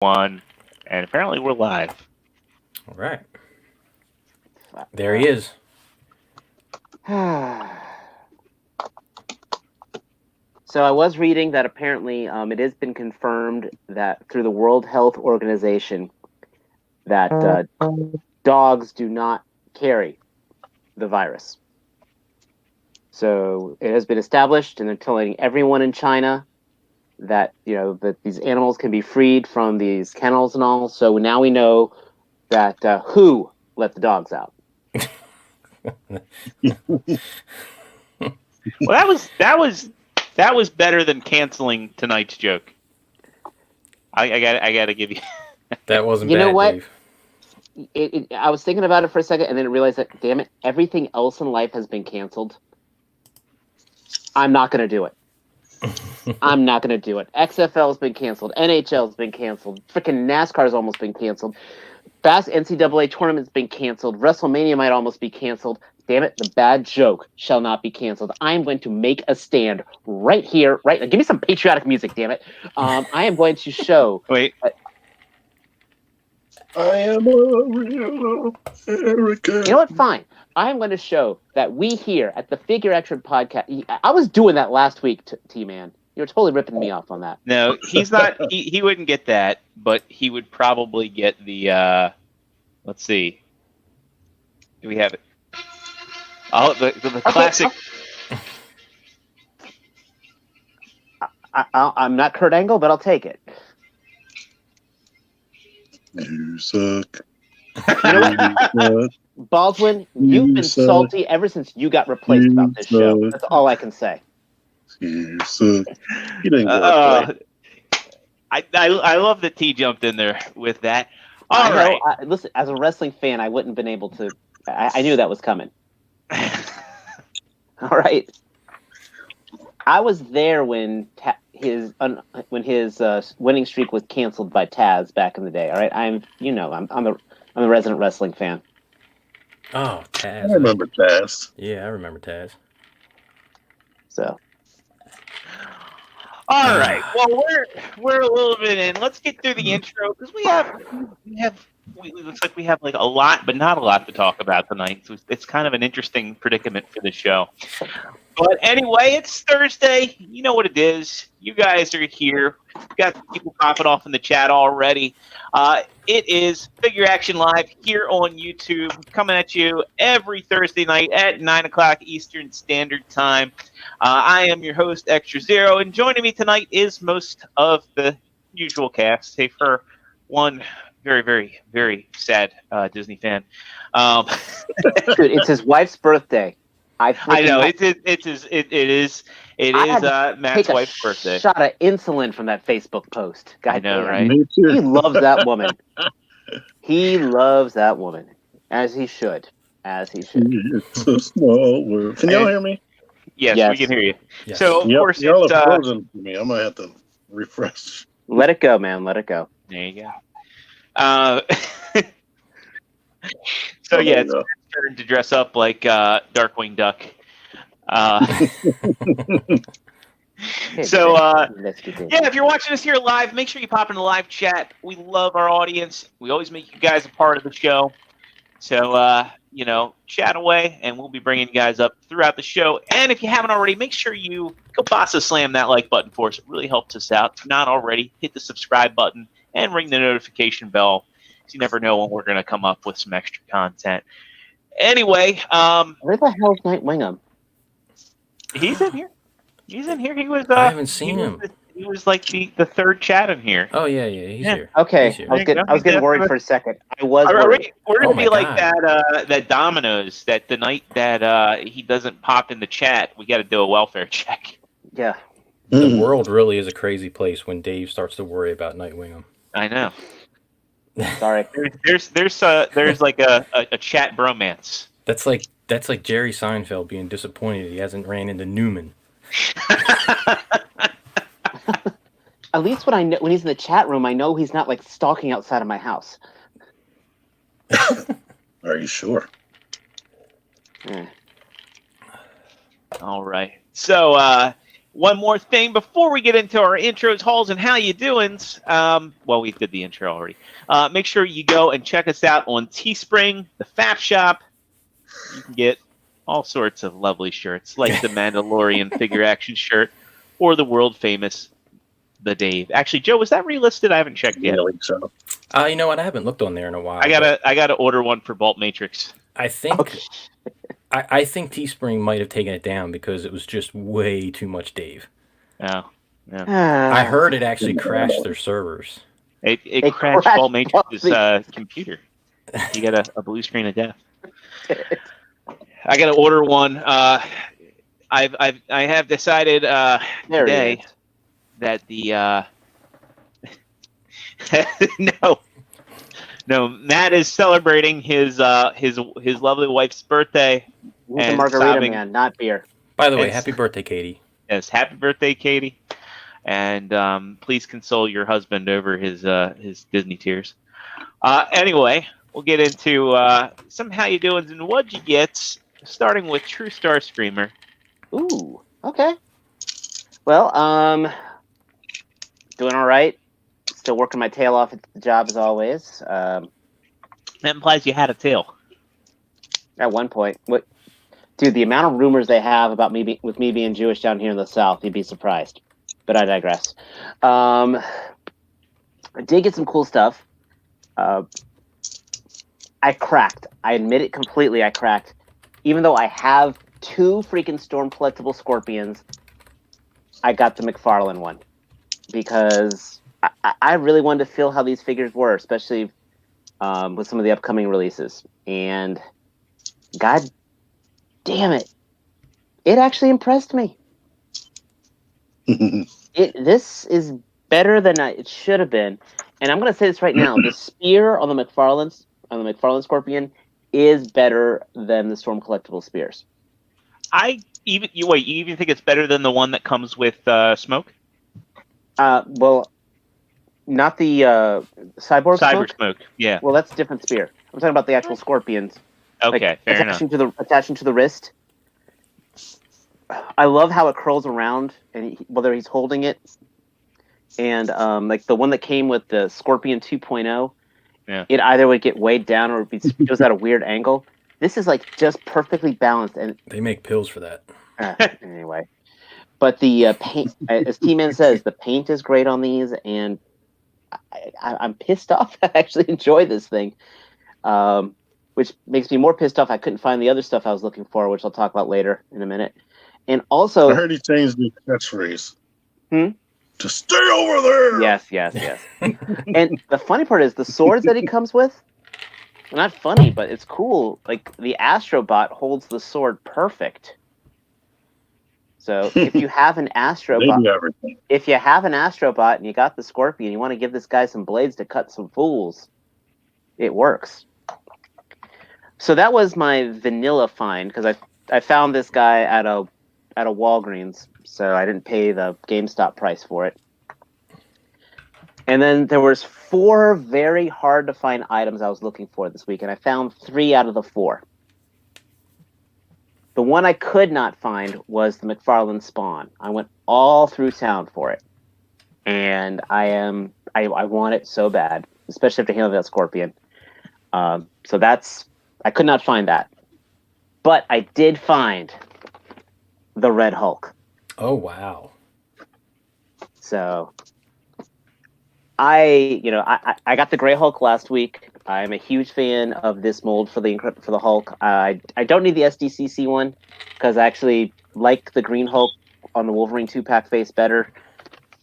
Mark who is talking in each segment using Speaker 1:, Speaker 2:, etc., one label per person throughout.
Speaker 1: One, and apparently we're live.
Speaker 2: All right. There he is.
Speaker 3: So I was reading that apparently it has been confirmed that through the World Health Organization that dogs do not carry the virus. So it has been established, and they're telling everyone in China that that these animals can be freed from these kennels and all. So now we know that who let the dogs out.
Speaker 1: Well, that was better than canceling tonight's joke. I got to give you.
Speaker 2: That wasn't
Speaker 3: You
Speaker 2: bad,
Speaker 3: know what?
Speaker 2: Dave.
Speaker 3: I was thinking about it for a second, and then I realized that, damn it, everything else in life has been canceled. I'm not going to do it. I'm not going to do it. XFL's been canceled. NHL's been canceled. Freaking NASCAR's almost been canceled. Fast NCAA tournament's been canceled. WrestleMania might almost be canceled. Damn it, the bad joke shall not be canceled. I'm going to make a stand right here, right now. Give me some patriotic music, damn it. I am going to show...
Speaker 1: Wait.
Speaker 4: I am a real American.
Speaker 3: You know what? Fine. I am going to show that we here at the Figure Action Podcast... I was doing that last week, T-Man. You were totally ripping me off on that.
Speaker 1: No, he's not. He wouldn't get that, but he would probably get the. Let's see. Do we have it? Oh, the classic.
Speaker 3: I'm not Kurt Angle, but I'll take it.
Speaker 4: You suck.
Speaker 3: You know what? Baldwin, you've been salty ever since you got replaced about this show. That's all I can say.
Speaker 4: You suck. You didn't work.
Speaker 1: I love that T jumped in there with that.
Speaker 3: All right. Listen, as a wrestling fan, I wouldn't have been able to. I knew that was coming. All right. I was there when his winning streak was canceled by Taz back in the day. All right, I'm a resident wrestling fan.
Speaker 2: Oh, Taz.
Speaker 4: I remember Taz.
Speaker 2: Yeah, I remember Taz.
Speaker 3: So.
Speaker 1: All right. Well, we're a little bit in. Let's get through the intro because we looks like we have like a lot, but not a lot to talk about tonight. So it's kind of an interesting predicament for the show. But anyway, it's Thursday. You know what it is. You guys are here. We've got people popping off in the chat already. It is Figure Action Live here on YouTube, coming at you every Thursday night at 9 o'clock Eastern Standard Time. I am your host, Extra Zero, and joining me tonight is most of the usual cast, save for one very, very, very sad Disney fan.
Speaker 3: Dude, it's his wife's birthday.
Speaker 1: I know it is Matt's wife's birthday.
Speaker 3: Shot of insulin from that Facebook post. God,
Speaker 1: I know,
Speaker 3: damn.
Speaker 1: right?
Speaker 3: He loves that woman. He loves that woman, as he should.
Speaker 4: It's a small world. Can y'all hear me?
Speaker 1: Yes, we can hear you.
Speaker 2: Yes.
Speaker 1: So of course
Speaker 4: y'all
Speaker 1: it's
Speaker 4: are frozen for me. I might have to refresh.
Speaker 3: Let it go, man. Let it go.
Speaker 1: There you go. So yeah, it's Matt's turn to dress up like Darkwing Duck. If you're watching us here live, make sure you pop in the live chat. We love our audience. We always make you guys a part of the show. So, chat away, and we'll be bringing you guys up throughout the show. And if you haven't already, make sure you go bossa slam that like button for us. It really helps us out. If not already, hit the subscribe button and ring the notification bell, because you never know when we're going to come up with some extra content. Anyway,
Speaker 3: where the hell's Night Wingham?
Speaker 1: He's in here. He was.
Speaker 2: I haven't seen him.
Speaker 1: He was like the third chat in here.
Speaker 2: Oh yeah, he's here.
Speaker 3: Okay,
Speaker 2: He's here.
Speaker 3: I was getting worried for a second. I was worried.
Speaker 1: We're gonna be like
Speaker 2: God.
Speaker 1: that Domino's, that the night that he doesn't pop in the chat, we got to do a welfare check.
Speaker 3: Yeah.
Speaker 2: The world really is a crazy place when Dave starts to worry about Nightwingham.
Speaker 1: I know.
Speaker 3: Sorry.
Speaker 1: There's like a chat bromance.
Speaker 2: That's like Jerry Seinfeld being disappointed he hasn't ran into Newman.
Speaker 3: At least when he's in the chat room, I know he's not like stalking outside of my house.
Speaker 4: Are you sure?
Speaker 3: Yeah.
Speaker 1: All right. So One more thing before we get into our intros, hauls, and how you doings. Well, we did the intro already. Make sure you go and check us out on Teespring, the Fap Shop. You can get all sorts of lovely shirts, like the Mandalorian figure action shirt or the world famous The Dave. Actually, Joe, was that relisted? I haven't checked yet.
Speaker 4: Yeah, like so.
Speaker 2: You know what? I haven't looked on there in a while.
Speaker 1: I gotta order one for Bolt Matrix.
Speaker 2: I think I think Teespring might have taken it down because it was just way too much Dave.
Speaker 1: Oh, yeah.
Speaker 2: I heard it actually crashed their servers.
Speaker 1: It crashed Bolt Matrix's computer. You got a blue screen of death. I gotta order one. I have decided today that the no, Matt is celebrating his lovely wife's birthday.
Speaker 3: With a margarita, man, not beer.
Speaker 2: By the way, happy birthday, Katie.
Speaker 1: Yes, happy birthday, Katie. And please console your husband over his Disney tears. Anyway, we'll get into some how you doing and what'd you get, starting with True Star Screamer.
Speaker 3: Ooh, okay. Well, doing all right. Still working my tail off at the job as always.
Speaker 1: That implies you had a tail.
Speaker 3: At one point, dude, the amount of rumors they have about me being Jewish down here in the South, you'd be surprised. But I digress. I did get some cool stuff. I cracked. I admit it completely. I cracked. Even though I have 2 freaking Storm collectible Scorpions, I got the McFarlane one because I really wanted to feel how these figures were, especially with some of the upcoming releases. And God damn it, it actually impressed me. This is better than it should have been. And I'm going to say this right now: the spear on the McFarlane Scorpion is better than the Storm collectible spears.
Speaker 1: You even think it's better than the one that comes with smoke?
Speaker 3: Well, not the cyber
Speaker 1: smoke. Yeah.
Speaker 3: Well, that's a different spear. I'm talking about the actual Scorpions.
Speaker 1: Okay, fair enough.
Speaker 3: Attaching to the wrist. I love how it curls around, and whether he's holding it, and like the one that came with the Scorpion 2.0, it either would get weighed down or it goes at a weird angle. This is like just perfectly balanced, and
Speaker 2: they make pills for that.
Speaker 3: Anyway, but the paint, as TMen says, the paint is great on these, and I'm pissed off. I actually enjoy this thing, which makes me more pissed off I couldn't find the other stuff I was looking for, which I'll talk about later in a minute. And also,
Speaker 4: I heard he changed the catchphrase. To stay over there.
Speaker 3: Yes. And the funny part is the swords that he comes with. Not funny, but it's cool. Like the Astrobot holds the sword perfect. So if you have an Astrobot, and you got the Scorpion, you want to give this guy some blades to cut some fools, it works. So that was my vanilla find because I found this guy at a Walgreens, so I didn't pay the GameStop price for it. And then there was 4 very hard to find items I was looking for this week, and I found 3 out of the 4. The one I could not find was the McFarlane Spawn. I went all through town for it, and I want it so bad, especially after handling that Scorpion. So I could not find that, but I did find the Red Hulk.
Speaker 2: Oh wow!
Speaker 3: So I got the Gray Hulk last week. I'm a huge fan of this mold for the Hulk. I don't need the SDCC one because I actually like the Green Hulk on the Wolverine 2-pack face better,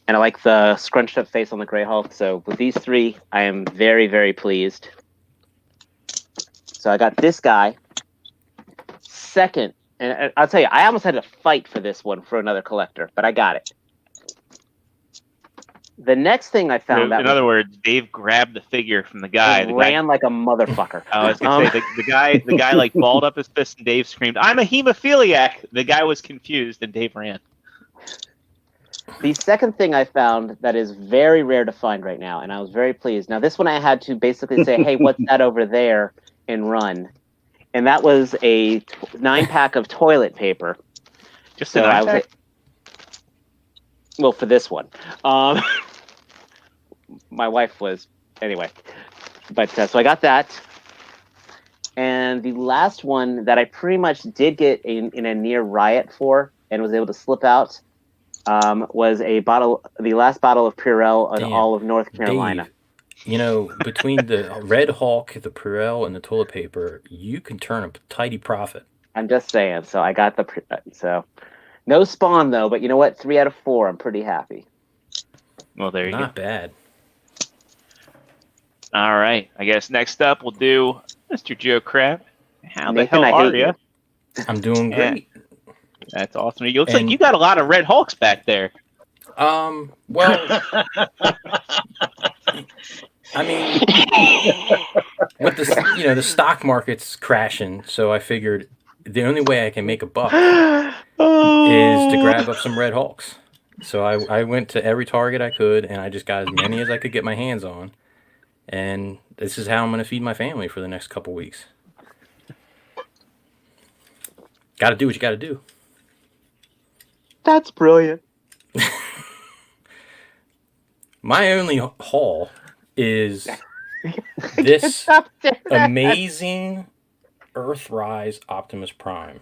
Speaker 3: and I like the scrunched up face on the Gray Hulk. So with these 3, I am very, very pleased. So I got this guy. Second, and I'll tell you, I almost had to fight for this one for another collector, but I got it. The next thing I found out.
Speaker 1: In other words, Dave grabbed the figure from the guy.
Speaker 3: Ran like a motherfucker.
Speaker 1: I was gonna say the guy like balled up his fist and Dave screamed, "I'm a hemophiliac!" The guy was confused and Dave ran.
Speaker 3: The second thing I found that is very rare to find right now, and I was very pleased. Now this one I had to basically say, "Hey, what's that over there?" and run. And that was a 9-pack of toilet paper.
Speaker 1: Just a 9-pack?
Speaker 3: Well, for this one, my wife was anyway. But so I got that, and the last one that I pretty much did get in a near riot for, and was able to slip out, was the last bottle of Purell in
Speaker 2: Damn.
Speaker 3: all of North Carolina.
Speaker 2: Dave, you know, between the Red Hawk, the Purell, and the toilet paper, you can turn a tidy profit.
Speaker 3: I'm just saying. So I got so no Spawn though, but you know what? 3 out of 4. I'm pretty happy.
Speaker 1: Well, there you
Speaker 2: Not
Speaker 1: go.
Speaker 2: bad.
Speaker 1: All right. I guess next up we'll do Mr. Joe Crab. How
Speaker 3: Nathan,
Speaker 1: the hell
Speaker 3: I
Speaker 1: are
Speaker 3: hate
Speaker 1: you?
Speaker 2: I'm doing
Speaker 1: Yeah.
Speaker 2: great.
Speaker 1: That's awesome. It looks like
Speaker 2: And-
Speaker 1: you got a lot of Red Hulks back there.
Speaker 2: Well, I mean, with the stock market's crashing, so I figured the only way I can make a buck is to grab up some Red Hulks. So I went to every Target I could, and I just got as many as I could get my hands on. And this is how I'm going to feed my family for the next couple weeks. Got to do what you got to do.
Speaker 3: That's brilliant.
Speaker 2: My only haul is this amazing Earthrise Optimus Prime,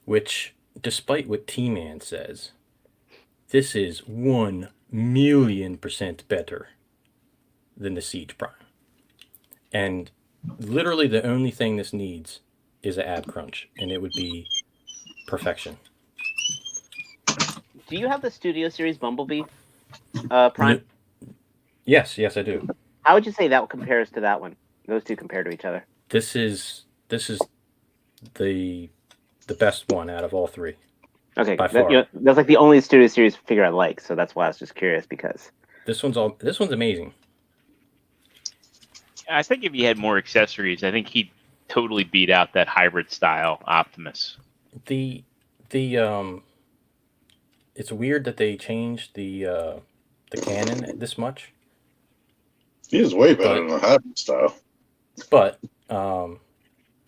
Speaker 2: which, despite what TMen says, this is 1,000,000% better than the Siege Prime. And literally the only thing this needs is an ab crunch, and it would be perfection.
Speaker 3: Do you have the Studio Series Bumblebee Prime?
Speaker 2: Yes, I do.
Speaker 3: How would you say that compares to that one? Those two compare to each other.
Speaker 2: This is the best one out of all three.
Speaker 3: Okay,
Speaker 2: by far.
Speaker 3: That's like the only Studio Series figure I like, so that's why I was just curious because
Speaker 2: This one's amazing.
Speaker 1: I think if he had more accessories, I think he'd totally beat out that hybrid style Optimus.
Speaker 2: The it's weird that they changed the cannon this much,
Speaker 4: He is way better than the hybrid style.
Speaker 2: but I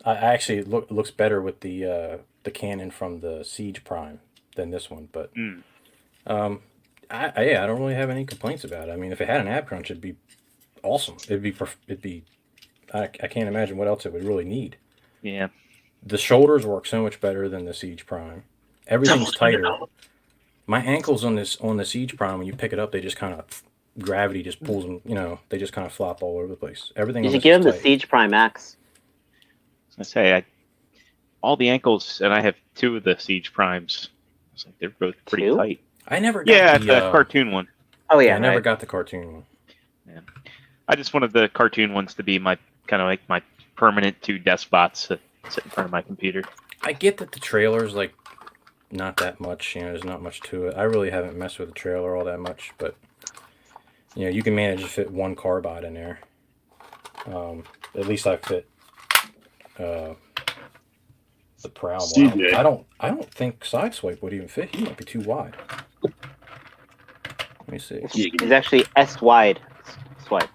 Speaker 2: actually looks better with the cannon from the Siege Prime than this one. But I don't really have any complaints about it. I mean, if it had an ab crunch, it'd be awesome. It'd be. I can't imagine what else it would really need.
Speaker 1: Yeah.
Speaker 2: The shoulders work so much better than the Siege Prime. Everything's tighter. My ankles on the Siege Prime, when you pick it up, they just kind of gravity just pulls them. They just kind of flop all over the place. Everything.
Speaker 3: you
Speaker 2: on
Speaker 3: should
Speaker 2: this
Speaker 3: give
Speaker 2: is
Speaker 3: him the
Speaker 2: tight.
Speaker 3: Siege Prime X.
Speaker 1: I say, all the ankles, and I have 2 of the Siege Primes. It's like they're both pretty
Speaker 3: 2?
Speaker 1: tight.
Speaker 2: I never got
Speaker 1: Yeah,
Speaker 2: the
Speaker 1: the cartoon one.
Speaker 3: Oh yeah,
Speaker 2: I never
Speaker 3: right.
Speaker 2: got the cartoon one.
Speaker 1: I just wanted the cartoon ones to be my kind of like my permanent 2 despots that sit in front of my computer.
Speaker 2: I get that the trailer's like not that much. There's not much to it. I really haven't messed with the trailer all that much, but you can manage to fit one carbide in there. At least I fit the Prowl.
Speaker 4: CJ.
Speaker 2: I don't think Sideswipe would even fit. He might be too wide. Let me see.
Speaker 3: It's actually S wide swipe.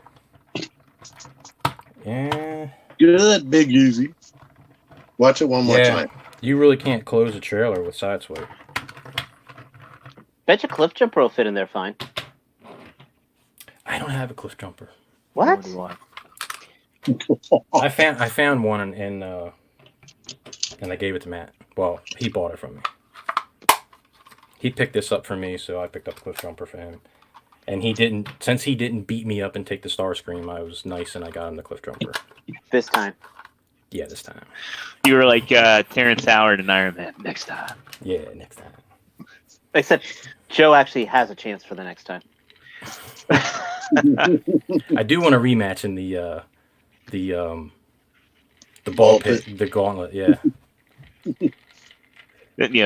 Speaker 2: Yeah.
Speaker 4: Good, Big Easy. Watch it one more time.
Speaker 2: You really can't close a trailer with Sideswipe.
Speaker 3: Bet your Cliff Jumper will fit in there fine.
Speaker 2: I don't have a cliff jumper.
Speaker 3: What?
Speaker 1: Nor do I.
Speaker 2: I found one and I gave it to Matt. Well, he bought it from me. He picked this up for me, so I picked up cliff jumper for him. And since he didn't beat me up and take the Starscream, I was nice and I got him the cliff jumper.
Speaker 3: This time.
Speaker 2: Yeah, this time.
Speaker 1: You were like Terrence Howard and Iron Man. Next time.
Speaker 2: Yeah, next time.
Speaker 3: Except Joe actually has a chance for the next time.
Speaker 2: I do want a rematch in the ball pit, the gauntlet. Yeah.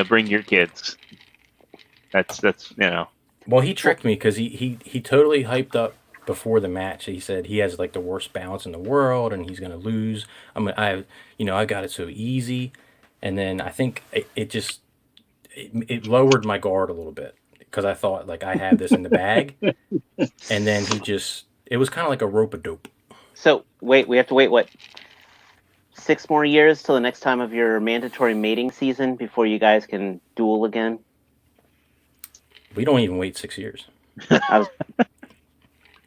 Speaker 1: Bring your kids. That's
Speaker 2: Well, he tricked me because he totally hyped up before the match. He said he has like the worst balance in the world and he's gonna lose. I got it so easy, and then I think it lowered my guard a little bit because I thought like I had this in the bag, and then it was kind of like a rope-a-dope.
Speaker 3: So wait, we have to wait 6 more years till the next time of your mandatory mating season before you guys can duel again?
Speaker 2: We don't even wait 6 years.
Speaker 3: I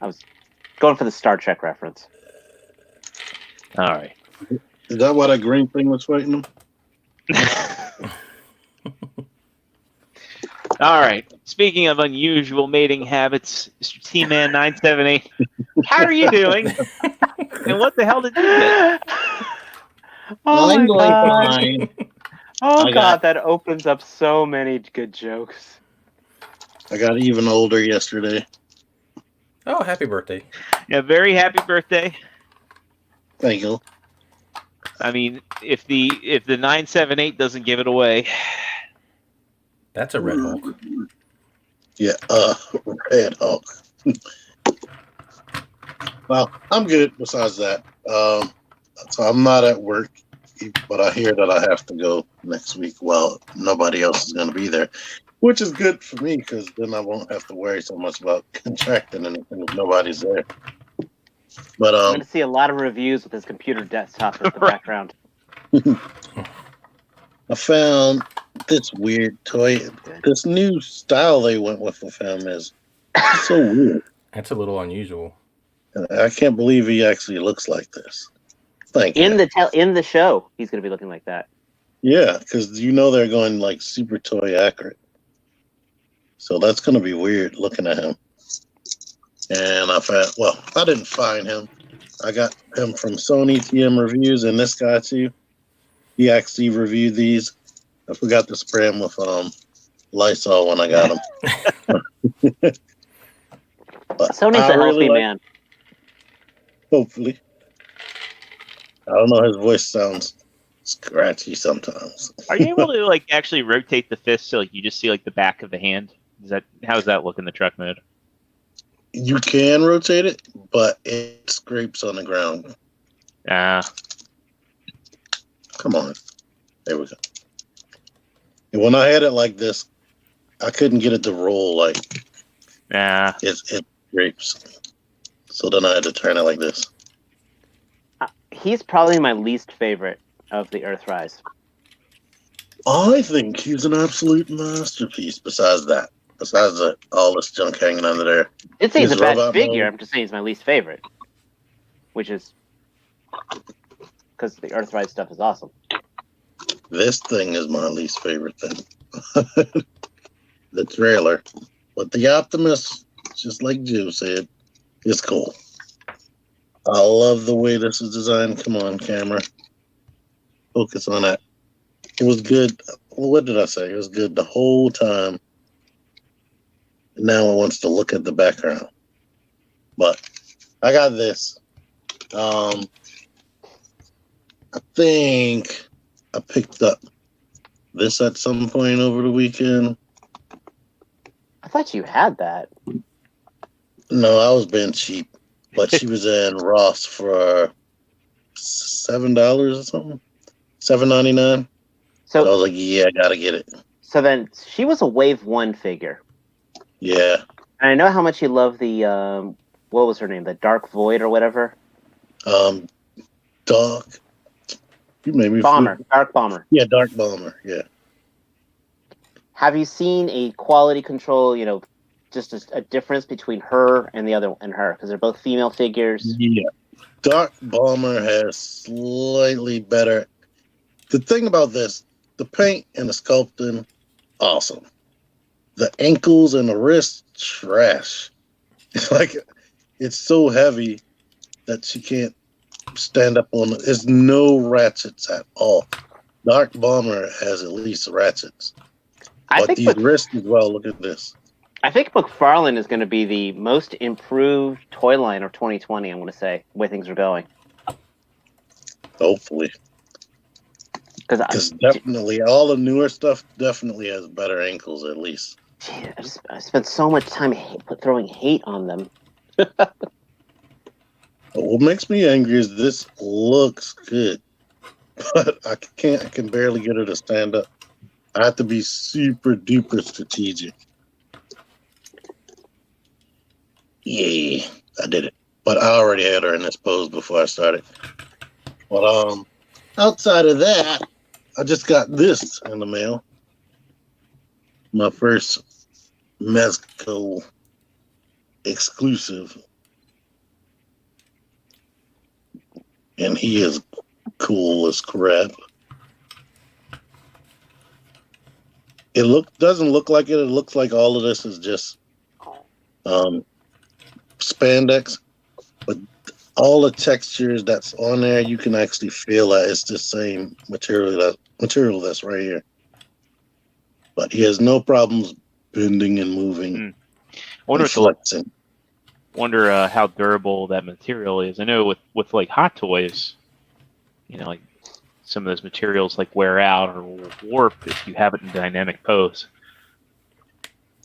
Speaker 3: was going for the Star Trek reference.
Speaker 1: All right.
Speaker 4: Is that why that green thing was fighting him?
Speaker 1: All right. Speaking of unusual mating habits, Mr. TMen 978, how are you doing? And what the hell did you get?
Speaker 3: Oh
Speaker 4: I'm
Speaker 3: my
Speaker 4: doing
Speaker 3: god!
Speaker 4: fine.
Speaker 3: Oh
Speaker 4: I
Speaker 3: god,
Speaker 4: got-
Speaker 3: that opens up so many good jokes.
Speaker 4: I got even older yesterday.
Speaker 2: Oh, happy birthday.
Speaker 1: Yeah, very happy birthday.
Speaker 4: Thank you.
Speaker 1: I mean, if the 978 doesn't give it away,
Speaker 2: That's a Red Hulk.
Speaker 4: Yeah, Red Hulk. Well, I'm good besides that. So I'm not at work, but I hear that I have to go next week. Well, nobody else is going to be there, which is good for me because then I won't have to worry so much about contracting anything if nobody's there. But
Speaker 3: I'm going to see a lot of reviews with his computer desktop as the
Speaker 1: Right.
Speaker 3: background.
Speaker 4: I found this weird toy. This new style they went with him is so weird.
Speaker 2: That's a little unusual.
Speaker 4: I can't believe he actually looks like this. Thank you.
Speaker 3: In the show, he's going to be looking like that.
Speaker 4: Yeah, because they're going like super toy accurate. So that's going to be weird looking at him. And I didn't find him. I got him from Sony TM Reviews and this guy too. He actually reviewed these. I forgot to spray him with Lysol when I got him.
Speaker 3: Sony's a healthy man.
Speaker 4: Hopefully. I don't know. His voice sounds scratchy sometimes.
Speaker 1: are you able to like actually rotate the fist so like you just see like the back of the hand? How does that look in the truck mode?
Speaker 4: You can rotate it, but it scrapes on the ground. Come on. There we go. And when I had it like this, I couldn't get it to roll like it scrapes. So then I had to turn it like this.
Speaker 3: He's probably my least favorite of the Earthrise.
Speaker 4: I think he's an absolute masterpiece besides all this junk hanging under there.
Speaker 3: It's a
Speaker 4: His
Speaker 3: bad
Speaker 4: robot
Speaker 3: figure.
Speaker 4: mode.
Speaker 3: I'm just saying he's my least favorite. Which is because the Earthrise stuff is awesome.
Speaker 4: This thing is my least favorite thing. The trailer. But the Optimus, just like Joe said, is cool. I love the way this is designed. Come on, camera. Focus on that. It was good. What did I say? It was good the whole time. Now it wants to look at the background. But I got this. I think I picked up this at some point over the weekend.
Speaker 3: I thought you had that.
Speaker 4: No, I was being cheap. But she was in Ross for $7 or something. $7.99. So I was like, yeah, I gotta get it.
Speaker 3: So then she was a Wave 1 figure.
Speaker 4: Yeah.
Speaker 3: And I know how much you love the what was her name? The Dark Void or whatever?
Speaker 4: Dark. You made me
Speaker 3: Bomber.
Speaker 4: feel-
Speaker 3: Dark Bomber.
Speaker 4: Yeah, Dark Bomber. Yeah.
Speaker 3: Have you seen a quality control, just a difference between her and the other and her? Because they're both female figures.
Speaker 4: Yeah. Dark Bomber has slightly better. The thing about this, the paint and the sculpting, awesome. The ankles and the wrists, trash. It's like it's so heavy that she can't stand up on it. There's no ratchets at all. Dark Bomber has at least ratchets. But these wrists as well, look at this.
Speaker 3: I think McFarlane is going to be the most improved toy line of 2020, I'm going to say, the way things are going.
Speaker 4: Hopefully. Because definitely, all the newer stuff definitely has better ankles, at least.
Speaker 3: I spent so much time throwing hate on them.
Speaker 4: But what makes me angry is this looks good, but I can barely get her to stand up. I have to be super duper strategic. Yeah, I did it. But I already had her in this pose before I started. But outside of that, I just got this in the mail. My first Mezco exclusive. And he is cool as crap. It doesn't look like it. It looks like all of this is just spandex, but all the textures that's on there, you can actually feel that it's the same material that's right here. But he has no problems bending and moving.
Speaker 1: I
Speaker 4: flexing.
Speaker 1: wonder how durable that material is. I know with like Hot Toys, like some of those materials like wear out or warp if you have it in dynamic pose.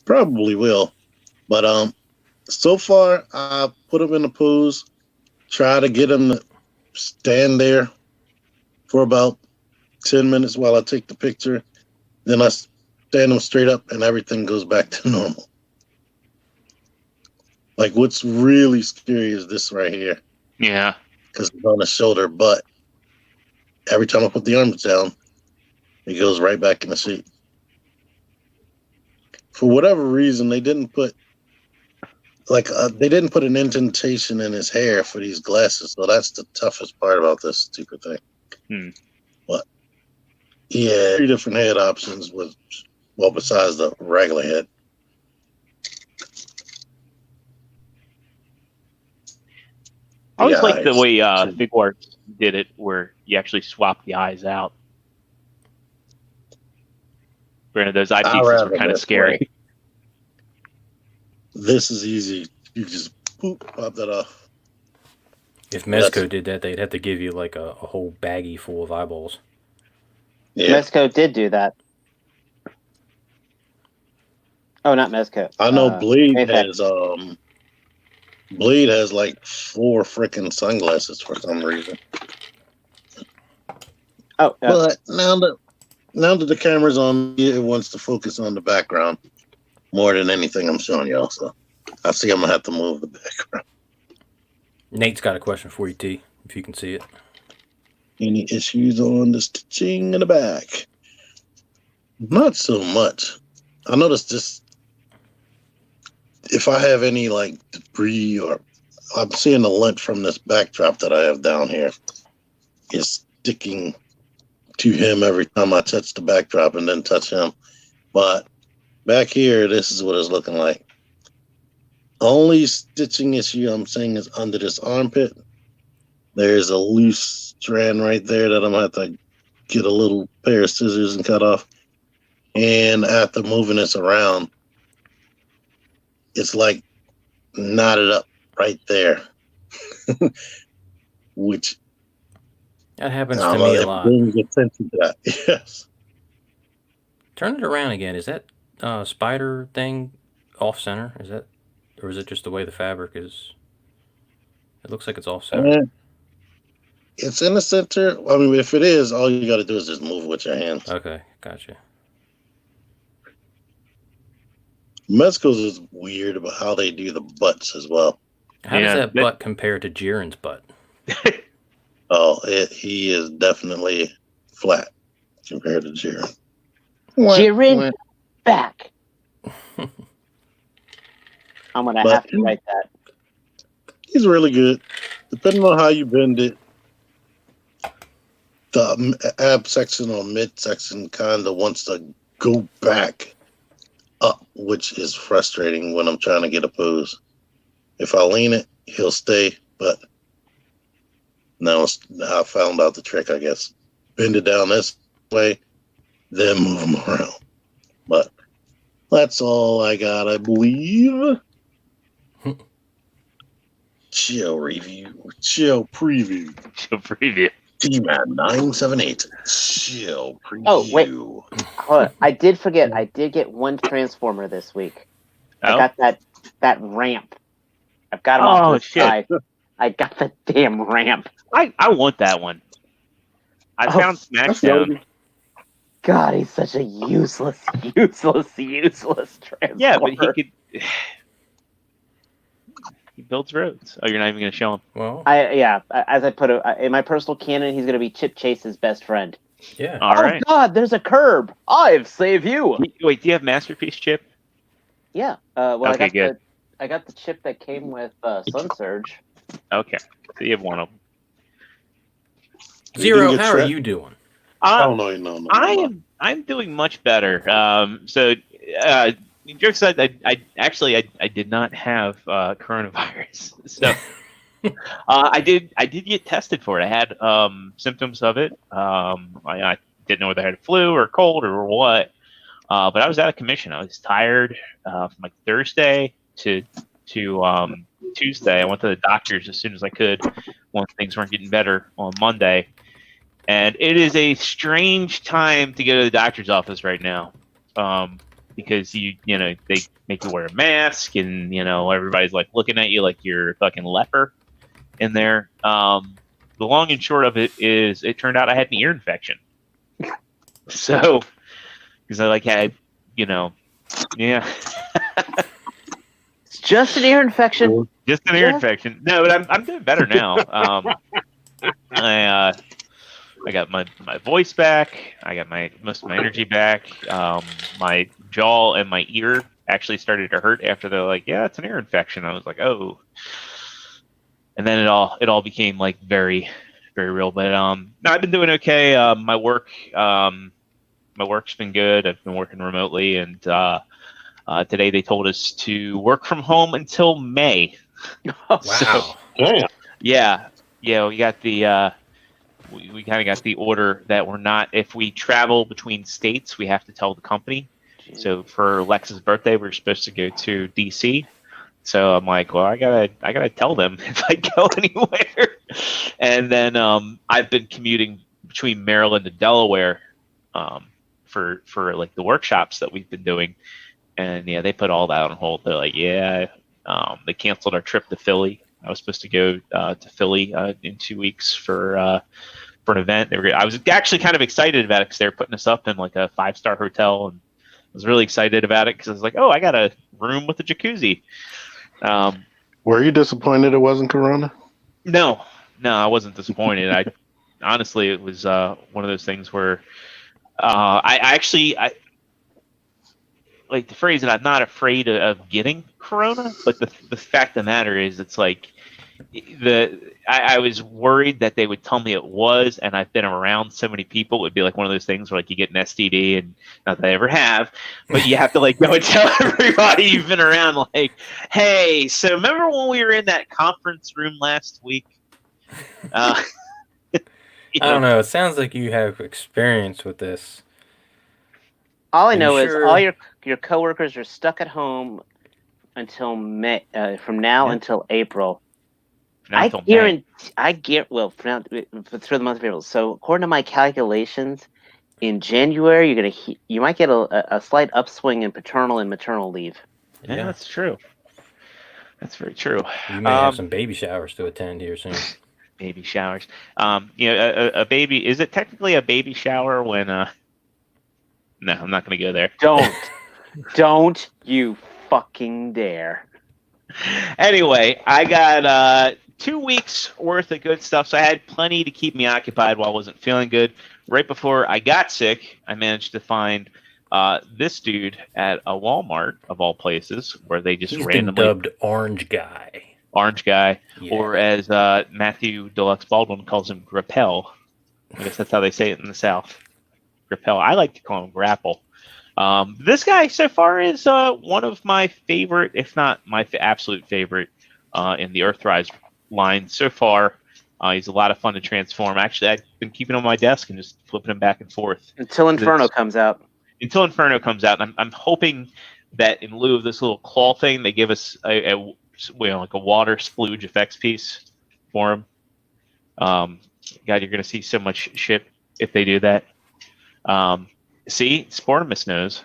Speaker 4: Probably will, but so far I put him in a pose, try to get him to stand there for about 10 minutes while I take the picture. Then I stand him straight up and everything goes back to normal. Like what's really scary is this right here.
Speaker 1: Yeah.
Speaker 4: Because it's on the shoulder, but every time I put the arms down, it goes right back in the seat. For whatever reason, they didn't put an indentation in his hair for these glasses, so that's the toughest part about this stupid thing. But yeah, 3 different head options besides the regular head.
Speaker 1: I always like the way Big Arts did it, where you actually swap the eyes out. Granted, those eyepieces were kind of scary.
Speaker 4: This is easy. You just pop that off.
Speaker 2: If Mezco did that, they'd have to give you like a whole baggie full of eyeballs.
Speaker 3: Yeah. Mezco did do that. Oh, not Mezco.
Speaker 4: I know Blade has like 4 freaking sunglasses for some reason.
Speaker 3: Oh, yeah.
Speaker 4: But now that the camera's on me, it wants to focus on the background more than anything I'm showing y'all. So I see I'm gonna have to move the background.
Speaker 2: Nate's got a question for you, T, if you can see it.
Speaker 4: Any issues on the stitching in the back? Not so much. I noticed just if I have any like debris or I'm seeing the lint from this backdrop that I have down here is sticking to him every time I touch the backdrop and then touch him. But back here, this is what it's looking like. Only stitching issue I'm seeing is under this armpit. There's a loose strand right there that I'm going to have to get a little pair of scissors and cut off. And after moving this around, it's like knotted up right there. Which
Speaker 2: that happens to me a lot.
Speaker 4: Brings attention to that. Yes.
Speaker 2: Turn it around again. Is that spider thing off center? Or is it just the way the fabric is? It looks like it's off center.
Speaker 4: It's in the center. I mean, if it is, all you got to do is just move with your hands.
Speaker 2: Okay, gotcha.
Speaker 4: Mezco's is weird about how they do the butts as well.
Speaker 2: How does that butt compare to Jiren's butt?
Speaker 4: He is definitely flat compared to Jiren.
Speaker 3: Jiren back. I'm going to have to write that.
Speaker 4: He's really good. Depending on how you bend it, the ab section or mid section kind of wants to go back up, which is frustrating when I'm trying to get a pose. If I lean it, he'll stay, but now I found out the trick, I guess. Bend it down this way, then move him around. But that's all I got, I believe. Chill preview. TMen 978. Chill preview.
Speaker 3: Oh, wait. Hold on. I did forget. I did get one Transformer this week.
Speaker 1: Oh?
Speaker 3: I got that ramp. I've got him off the side. I got the damn ramp.
Speaker 1: I want that one. I found SmackDown.
Speaker 3: God, he's such a useless Transformer.
Speaker 1: Yeah, but he could. He builds roads. Oh, you're not even going to show him.
Speaker 2: Well,
Speaker 3: as I put it in my personal canon, he's going to be Chip Chase's best friend.
Speaker 2: Yeah.
Speaker 1: All right.
Speaker 3: God, there's a curb. I've saved you.
Speaker 1: Wait, do you have Masterpiece Chip?
Speaker 3: Yeah. Well,
Speaker 1: Okay, good.
Speaker 3: I got the chip that came with Sun Surge.
Speaker 1: Okay, so you have one of them.
Speaker 4: You
Speaker 2: Zero,
Speaker 4: didn't get
Speaker 2: how are
Speaker 4: Shrek?
Speaker 2: you doing?
Speaker 4: Oh no.
Speaker 1: I'm doing much better. Jokes aside, I did not have coronavirus, so I did get tested for it. I had symptoms of it. I didn't know whether I had flu or cold or what. But I was out of commission. I was tired from like Thursday to Tuesday. I went to the doctors as soon as I could once things weren't getting better on Monday. And it is a strange time to go to the doctor's office right now, because they make you wear a mask, and everybody's like looking at you like you're a fucking leper in there. The long and short of it is, it turned out I had an ear infection. So, because I had, yeah,
Speaker 3: It's just an ear infection.
Speaker 1: just an ear infection. No, but I'm doing better now. I got my voice back. I got most of my energy back. My jaw and my ear actually started to hurt after they're like, yeah, it's an ear infection. I was like, oh, and then it all became like very, very real. But no, I've been doing okay. My work's been good. I've been working remotely, and today they told us to work from home until May.
Speaker 2: Wow.
Speaker 1: So,
Speaker 4: Damn.
Speaker 1: yeah, we got the. We kind of got the order that we're not, if we travel between states, we have to tell the company. So for Lex's birthday, we're supposed to go to DC. So I'm like, well, I gotta tell them if I go anywhere. And then I've been commuting between Maryland and Delaware for like the workshops that we've been doing. And yeah, they put all that on hold. They're like, yeah, they canceled our trip to Philly. I was supposed to go to Philly in 2 weeks for an event. I was actually kind of excited about it because they were putting us up in like a 5-star hotel, and I was really excited about it because I was like, oh, I got a room with a jacuzzi.
Speaker 4: Were you disappointed it wasn't Corona?
Speaker 1: No, I wasn't disappointed. I honestly, it was one of those things where I like the phrase that I'm not afraid of getting corona, but the fact of the matter is, it's like I was worried that they would tell me it was, and I've been around so many people, it would be like one of those things where like you get an STD, and not that I ever have, but you have to like go and tell everybody you've been around, like, hey, so remember when we were in that conference room last week?
Speaker 2: I don't know. It sounds like you have experience with this.
Speaker 3: All I know is
Speaker 2: sure?
Speaker 3: all your coworkers are stuck at home until May. From now until April. I get well for the month of April. So according to my calculations, in January you might get a slight upswing in paternal and maternal leave.
Speaker 1: Yeah, that's true. That's very true.
Speaker 2: You may have some baby showers to attend here soon.
Speaker 1: Baby showers. A baby, is it technically a baby shower when no, I'm not going to go there.
Speaker 3: Don't you fucking dare.
Speaker 1: Anyway, I got 2 weeks worth of good stuff, so I had plenty to keep me occupied while I wasn't feeling good. Right before I got sick, I managed to find this dude at a Walmart, of all places, where they just
Speaker 2: He's
Speaker 1: randomly
Speaker 2: been dubbed Orange Guy.
Speaker 1: Orange Guy,
Speaker 2: Yeah.
Speaker 1: or as Matthew Deluxe Baldwin calls him, Grappel. I guess that's how they say it in the South. Grappel. I like to call him Grapple. This guy so far is one of my favorite, if not my absolute favorite, in the Earthrise line so far. He's a lot of fun to transform. Actually, I've been keeping him on my desk and just flipping him back and forth
Speaker 3: until Inferno comes out.
Speaker 1: I'm hoping that in lieu of this little claw thing, they give us like a water splooge effects piece for him. God, you're going to see so much shit if they do that. See, Sportimus knows.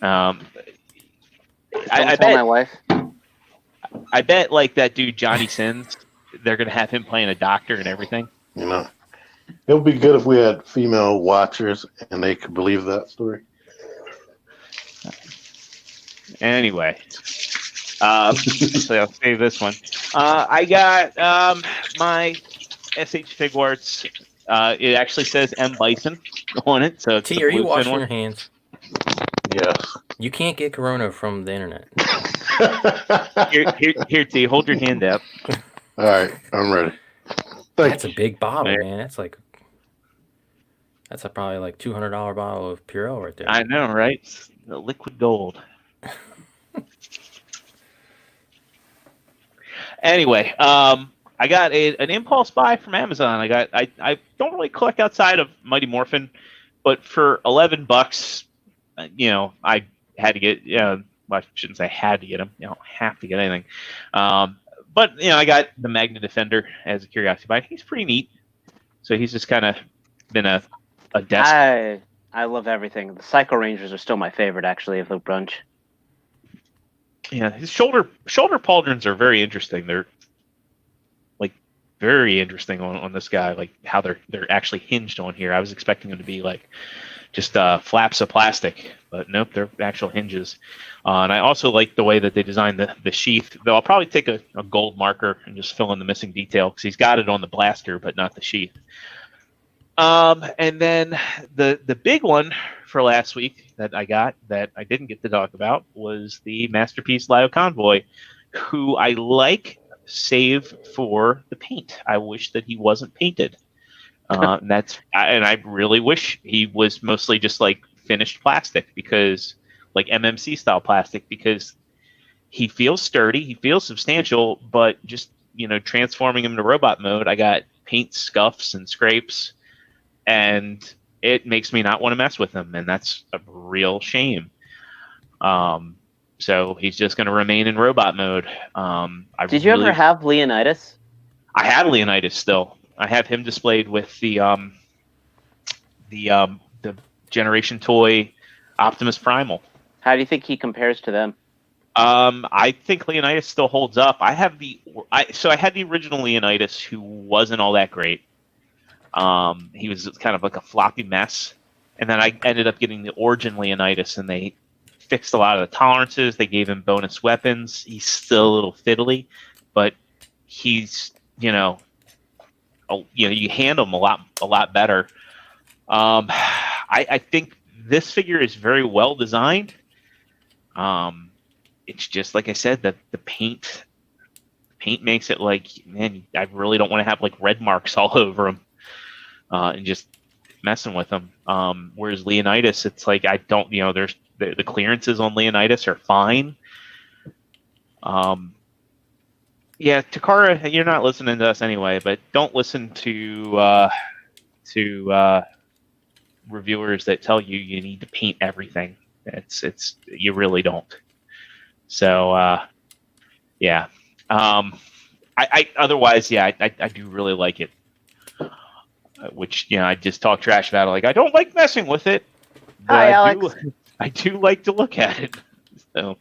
Speaker 1: I bet
Speaker 3: my wife.
Speaker 1: I bet like that dude Johnny Sins, they're gonna have him playing a doctor and everything.
Speaker 4: It would be good if we had female watchers and they could believe that story.
Speaker 1: Anyway, actually, I'll save this one. I got my SH Figuarts. It actually says M Bison on it, so
Speaker 2: T, are you washing your hands?
Speaker 4: Yes.
Speaker 2: You can't get corona from the internet.
Speaker 1: Here, T. Hold your hand up.
Speaker 4: All right, I'm ready.
Speaker 2: That's a big bottle,
Speaker 1: There.
Speaker 2: man. That's probably like $200 bottle of Purell right there.
Speaker 1: I know, right? It's the liquid gold. Anyway, I got an impulse buy from Amazon. I don't really collect outside of Mighty Morphin, but for $11, I had to get. Well, I shouldn't say had to get them. You don't have to get anything. But I got the Magna Defender as a curiosity buy. He's pretty neat. So he's just kind of been a desk.
Speaker 3: I love everything. The Psycho Rangers are still my favorite, actually, of the bunch.
Speaker 1: Yeah, his shoulder pauldrons are very interesting. They're like very interesting on this guy, like how they're actually hinged on here. I was expecting them to be like just flaps of plastic, but nope, they're actual hinges. And I also like the way that they designed the sheath. Though I'll probably take a gold marker and just fill in the missing detail because he's got it on the blaster, but not the sheath. And then the big one for last week that I got that I didn't get to talk about was the Masterpiece Lio Convoy, who I like save for the paint. I wish that he wasn't painted. And I really wish he was mostly just like finished plastic, because like MMC style plastic, because he feels sturdy, he feels substantial, but just transforming him to robot mode, I got paint scuffs and scrapes, and it makes me not want to mess with him, and that's a real shame. So he's just going to remain in robot mode.
Speaker 3: Did you ever have Leonidas?
Speaker 1: I had Leonidas still. I have him displayed with the Generation Toy Optimus Primal.
Speaker 3: How do you think he compares to them?
Speaker 1: I think Leonidas still holds up. I had the original Leonidas, who wasn't all that great. He was kind of like a floppy mess, and then I ended up getting the Origin Leonidas, and they fixed a lot of the tolerances. They gave him bonus weapons. He's still a little fiddly, but he's you handle him a lot better. I think this figure is very well designed. It's just like I said, that the paint makes it like, man, I really don't want to have like red marks all over him. And just messing with them. Whereas Leonidas, it's like I don't, there's the clearances on Leonidas are fine. Yeah, Takara, you're not listening to us anyway, but don't listen to reviewers that tell you need to paint everything. It's you really don't. So yeah. I otherwise, yeah, I do really like it. Which I just talk trash about it. Like, I don't like messing with it, but
Speaker 3: Hi, Alex.
Speaker 1: I do like to look at it. So,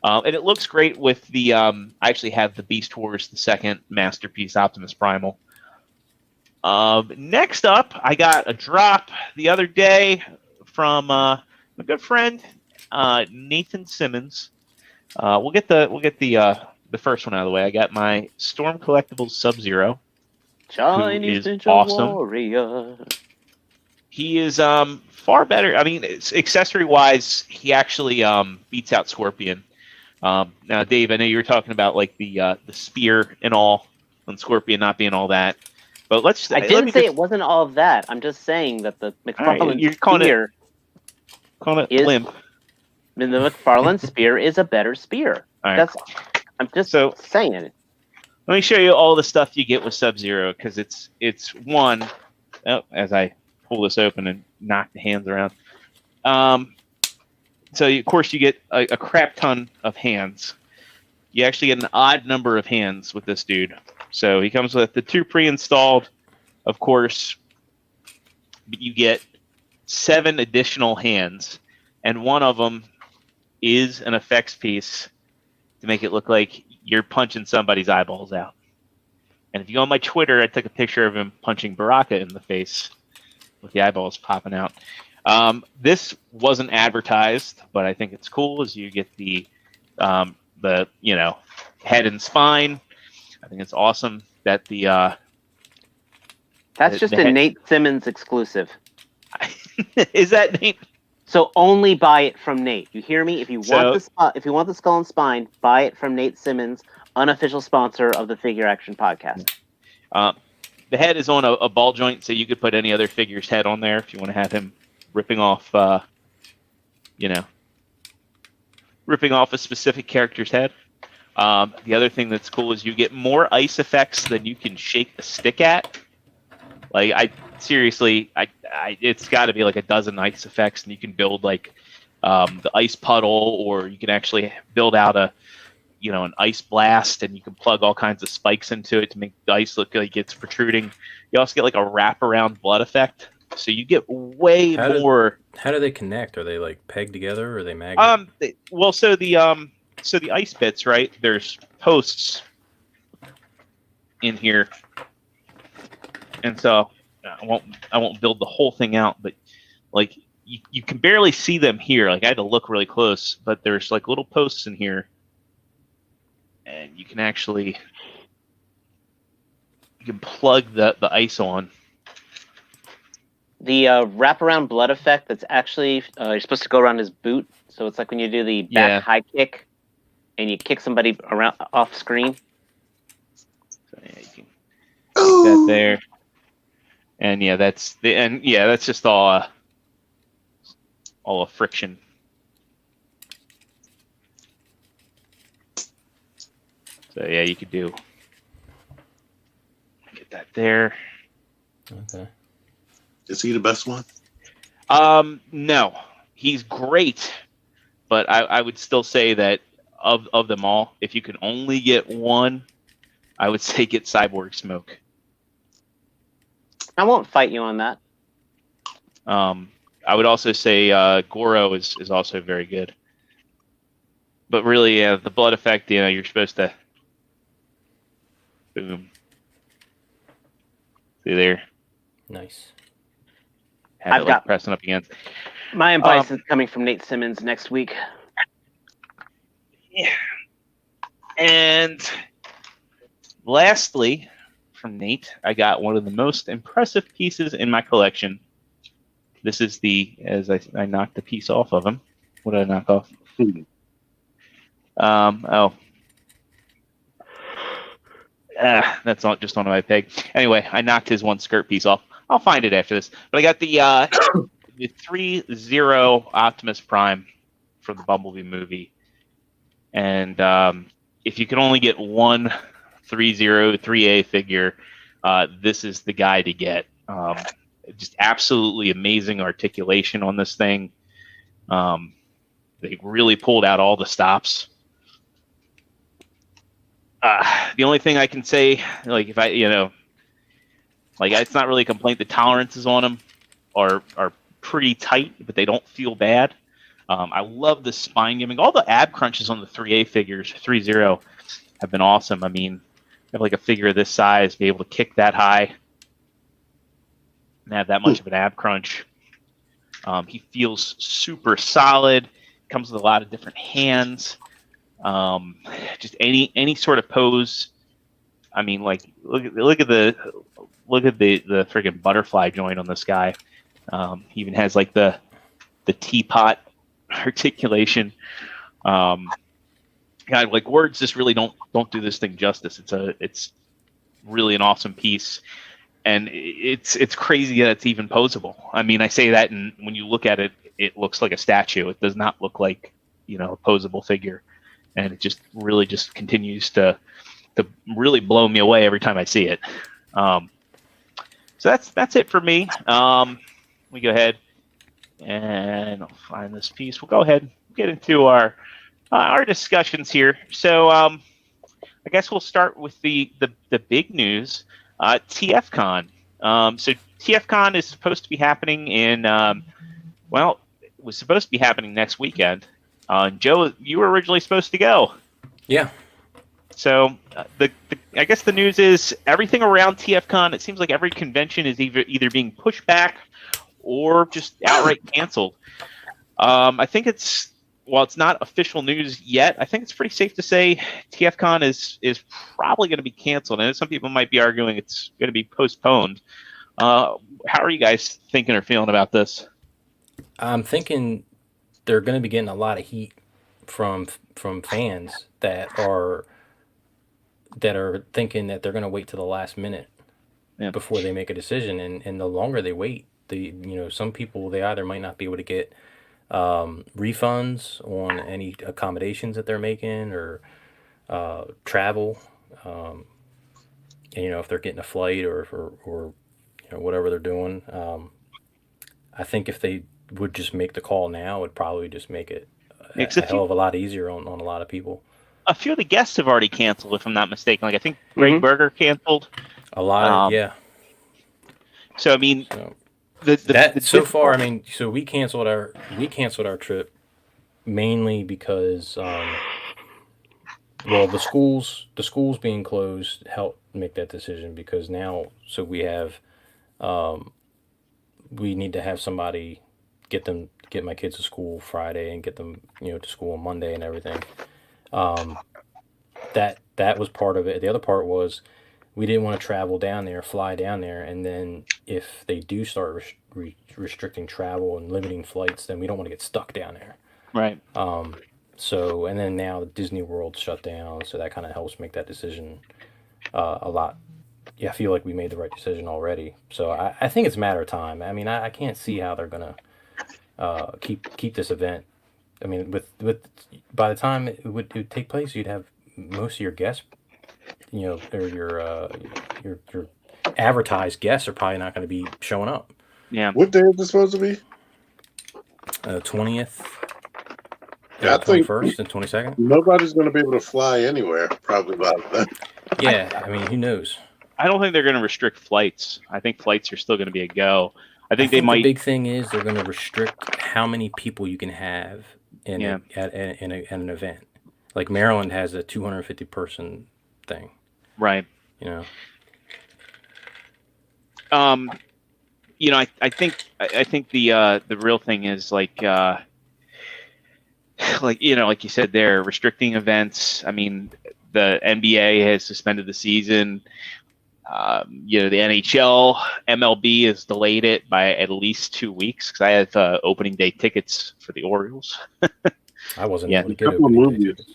Speaker 1: and it looks great with the. I actually have the Beast Wars, the second Masterpiece Optimus Primal. Next up, I got a drop the other day from my good friend Nathan Simmons. We'll get the first one out of the way. I got my Storm Collectibles Sub-Zero.
Speaker 3: Chinese Ninja
Speaker 1: awesome.
Speaker 3: Warrior.
Speaker 1: He is far better. I mean, accessory wise, he actually beats out Scorpion. Now, Dave, I know you were talking about like the spear and all, and Scorpion not being all that. But
Speaker 3: I didn't say it wasn't all of that. I'm just saying that the McFarlane spear
Speaker 1: calling it
Speaker 3: is
Speaker 1: limp.
Speaker 3: I mean, the McFarlane spear is a better spear.
Speaker 1: All right.
Speaker 3: I'm just saying it.
Speaker 1: Let me show you all the stuff you get with Sub-Zero, because it's one. Oh, as I pull this open and knock the hands around. So of course you get a crap ton of hands. You actually get an odd number of hands with this dude. So he comes with the 2 pre-installed, of course. But you get 7 additional hands, and one of them is an effects piece to make it look like you're punching somebody's eyeballs out. And if you go on my Twitter, I took a picture of him punching Baraka in the face with the eyeballs popping out. This wasn't advertised, but I think it's cool as you get the head and spine. I think it's awesome that
Speaker 3: That's just a Nate Simmons exclusive.
Speaker 1: Is that Nate
Speaker 3: So only buy it from Nate. You hear me? If you
Speaker 1: So-
Speaker 3: want the skull and spine, buy it from Nate Simmons, unofficial sponsor of the Figure Action Podcast.
Speaker 1: The head is on a ball joint, so you could put any other figure's head on there if you want to have him ripping off, ripping off a specific character's head. The other thing that's cool is you get more ice effects than you can shake the stick at. Like it's got to be like a dozen ice effects, and you can build like the ice puddle, or you can actually build out an ice blast, and you can plug all kinds of spikes into it to make the ice look like it's protruding. You also get like a wraparound blood effect, so you get way more.
Speaker 2: How do they connect? Are they like pegged together, or are they magnet?
Speaker 1: So the ice bits, right? There's posts in here, and so I won't build the whole thing out, but like you can barely see them here. Like I had to look really close, but there's like little posts in here, and you can plug the ice on.
Speaker 3: The wraparound blood effect, that's actually you're supposed to go around his boot. So it's like when you do the back high kick and you kick somebody around off screen.
Speaker 1: So yeah, you can put that there. And that's just all a friction. So yeah, you could get that there.
Speaker 2: Okay.
Speaker 4: Is he the best one?
Speaker 1: No, he's great, but I would still say that of them all, if you can only get one, I would say get Cyborg Smoke.
Speaker 3: I won't fight you on that.
Speaker 1: I would also say Goro is also very good. But really, the blood effect, you're supposed to boom. See there?
Speaker 2: Nice.
Speaker 1: Have it pressing up against.
Speaker 3: My advice is coming from Nate Simmons next week.
Speaker 1: Yeah. And lastly, from Nate, I got one of the most impressive pieces in my collection. This is as I knocked the piece off of him. What did I knock off? That's not just on my peg. Anyway, I knocked his one skirt piece off. I'll find it after this. But I got the 3-0 Optimus Prime from the Bumblebee movie. And if you can only get one 3-0 3A figure, this is the guy to get. Just absolutely amazing articulation on this thing. They really pulled out all the stops. The only thing I can say, like if it's not really a complaint. The tolerances on them are pretty tight, but they don't feel bad. I love the spine gimmick. All the ab crunches on the 3A figures, 3-0, have been awesome. I mean, have like a figure of this size, be able to kick that high and have that much of an ab crunch. He feels super solid. Comes with a lot of different hands. Just any sort of pose. I mean, like look at the freaking butterfly joint on this guy. He even has like the teapot articulation. God, like words just really don't do this thing justice. It's really an awesome piece, and it's crazy that it's even posable. I mean, I say that, and when you look at it, it looks like a statue. It does not look like a posable figure, and it just really just continues to really blow me away every time I see it. So that's it for me. We go ahead and I'll find this piece. We'll go ahead and get into our discussions here. So I guess we'll start with the big news. TFCon. So TFCon is supposed to be happening in it was supposed to be happening next weekend. Joe, you were originally supposed to go.
Speaker 2: Yeah.
Speaker 1: So I guess the news is everything around TFCon. It seems like every convention is either being pushed back or just outright canceled. I think while it's not official news yet, I think it's pretty safe to say TFCon is probably going to be canceled. And some people might be arguing it's going to be postponed. How are you guys thinking or feeling about this?
Speaker 2: I'm thinking they're going to be getting a lot of heat from fans that are thinking that they're going to wait to the last minute
Speaker 1: Yeah.
Speaker 2: before they make a decision, and the longer they wait, some people, they either might not be able to get refunds on any accommodations that they're making, or travel, and if they're getting a flight, or whatever they're doing. I think if they would just make the call now, it would probably just make it
Speaker 1: Yeah, 'cause
Speaker 2: a hell of a lot easier on a lot of people.
Speaker 1: a few of the guests have already canceled, if I'm not mistaken. Like I think Greg Berger canceled.
Speaker 2: A lot of
Speaker 1: Um, So I mean,
Speaker 2: So
Speaker 1: the
Speaker 2: so far, I mean, so we canceled our trip mainly because well, the schools being closed helped make that decision, because now, so we need to have somebody get my kids to school Friday and get them to school on Monday and everything. That was part of it. The other part was we didn't want to fly down there, and then if they do start restricting travel and limiting flights, then we don't want to get stuck down there.
Speaker 1: right.
Speaker 2: So, and then now Disney World shut down, so that kind of helps make that decision a lot. Yeah, I feel like we made the right decision already. So I think it's a matter of time. I mean, I can't see how they're gonna keep this event. I mean, with by the time it would take place, you'd have most of your guests, or your advertised guests are probably not going to be showing up.
Speaker 1: Yeah.
Speaker 5: What day is this supposed to be?
Speaker 2: 20th,
Speaker 5: Yeah, I think
Speaker 2: 21st, and 22nd.
Speaker 5: nobody's going to be able to fly anywhere probably by then.
Speaker 2: Yeah, I mean, who knows?
Speaker 1: I don't think they're going to restrict flights. I think flights are still going to be a go. I think they
Speaker 2: The
Speaker 1: might.
Speaker 2: big thing is they're going to restrict how many people you can have in
Speaker 1: Yeah.
Speaker 2: at an event. Like Maryland has a 250 person thing.
Speaker 1: Right. I think the real thing is like like you said, they're restricting events. I mean, the NBA has suspended the season. The NHL, MLB has delayed it by at least 2 weeks, because I have opening day tickets for the Orioles.
Speaker 2: I wasn't
Speaker 1: Yeah.
Speaker 2: able to
Speaker 5: A
Speaker 2: get
Speaker 5: couple of
Speaker 2: opening day
Speaker 5: movies.
Speaker 2: tickets.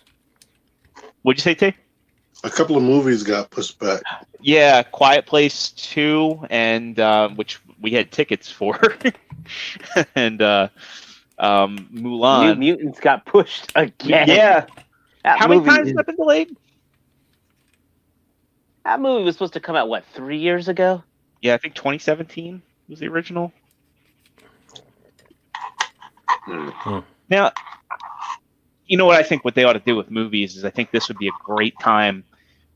Speaker 1: What'd you say, Tay?
Speaker 5: A couple of movies got pushed back.
Speaker 1: Yeah, Quiet Place 2, and which we had tickets for, and Mulan.
Speaker 3: New Mutants got pushed again.
Speaker 1: Yeah.
Speaker 3: That
Speaker 1: How many
Speaker 3: movie
Speaker 1: times
Speaker 3: is-
Speaker 1: has that been delayed?
Speaker 3: That movie was supposed to come out 3 years ago?
Speaker 1: Yeah, I think 2017 was the original. Now, you know what I think what they ought to do with movies is, I think this would be a great time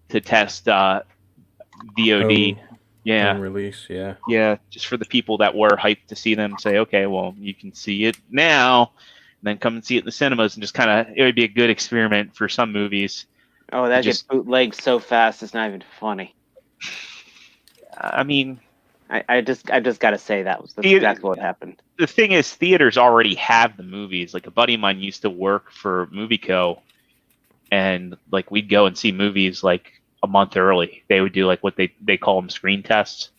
Speaker 1: to test VOD. Yeah.
Speaker 2: Home release, yeah.
Speaker 1: Yeah, just for the people that were hyped to see them, say, okay, well, you can see it now, and then come and see it in the cinemas, and just kind of, it would be a good experiment for some movies.
Speaker 3: Oh, that
Speaker 1: Just-
Speaker 3: gets bootlegged so fast it's not even funny.
Speaker 1: I mean,
Speaker 3: I just got to say that's
Speaker 1: The-
Speaker 3: exactly what happened.
Speaker 1: the thing is, theaters already have the movies. Like, a buddy of mine used to work for Movie Co., and like we'd go and see movies like a month early. They would do like what they call them screen tests,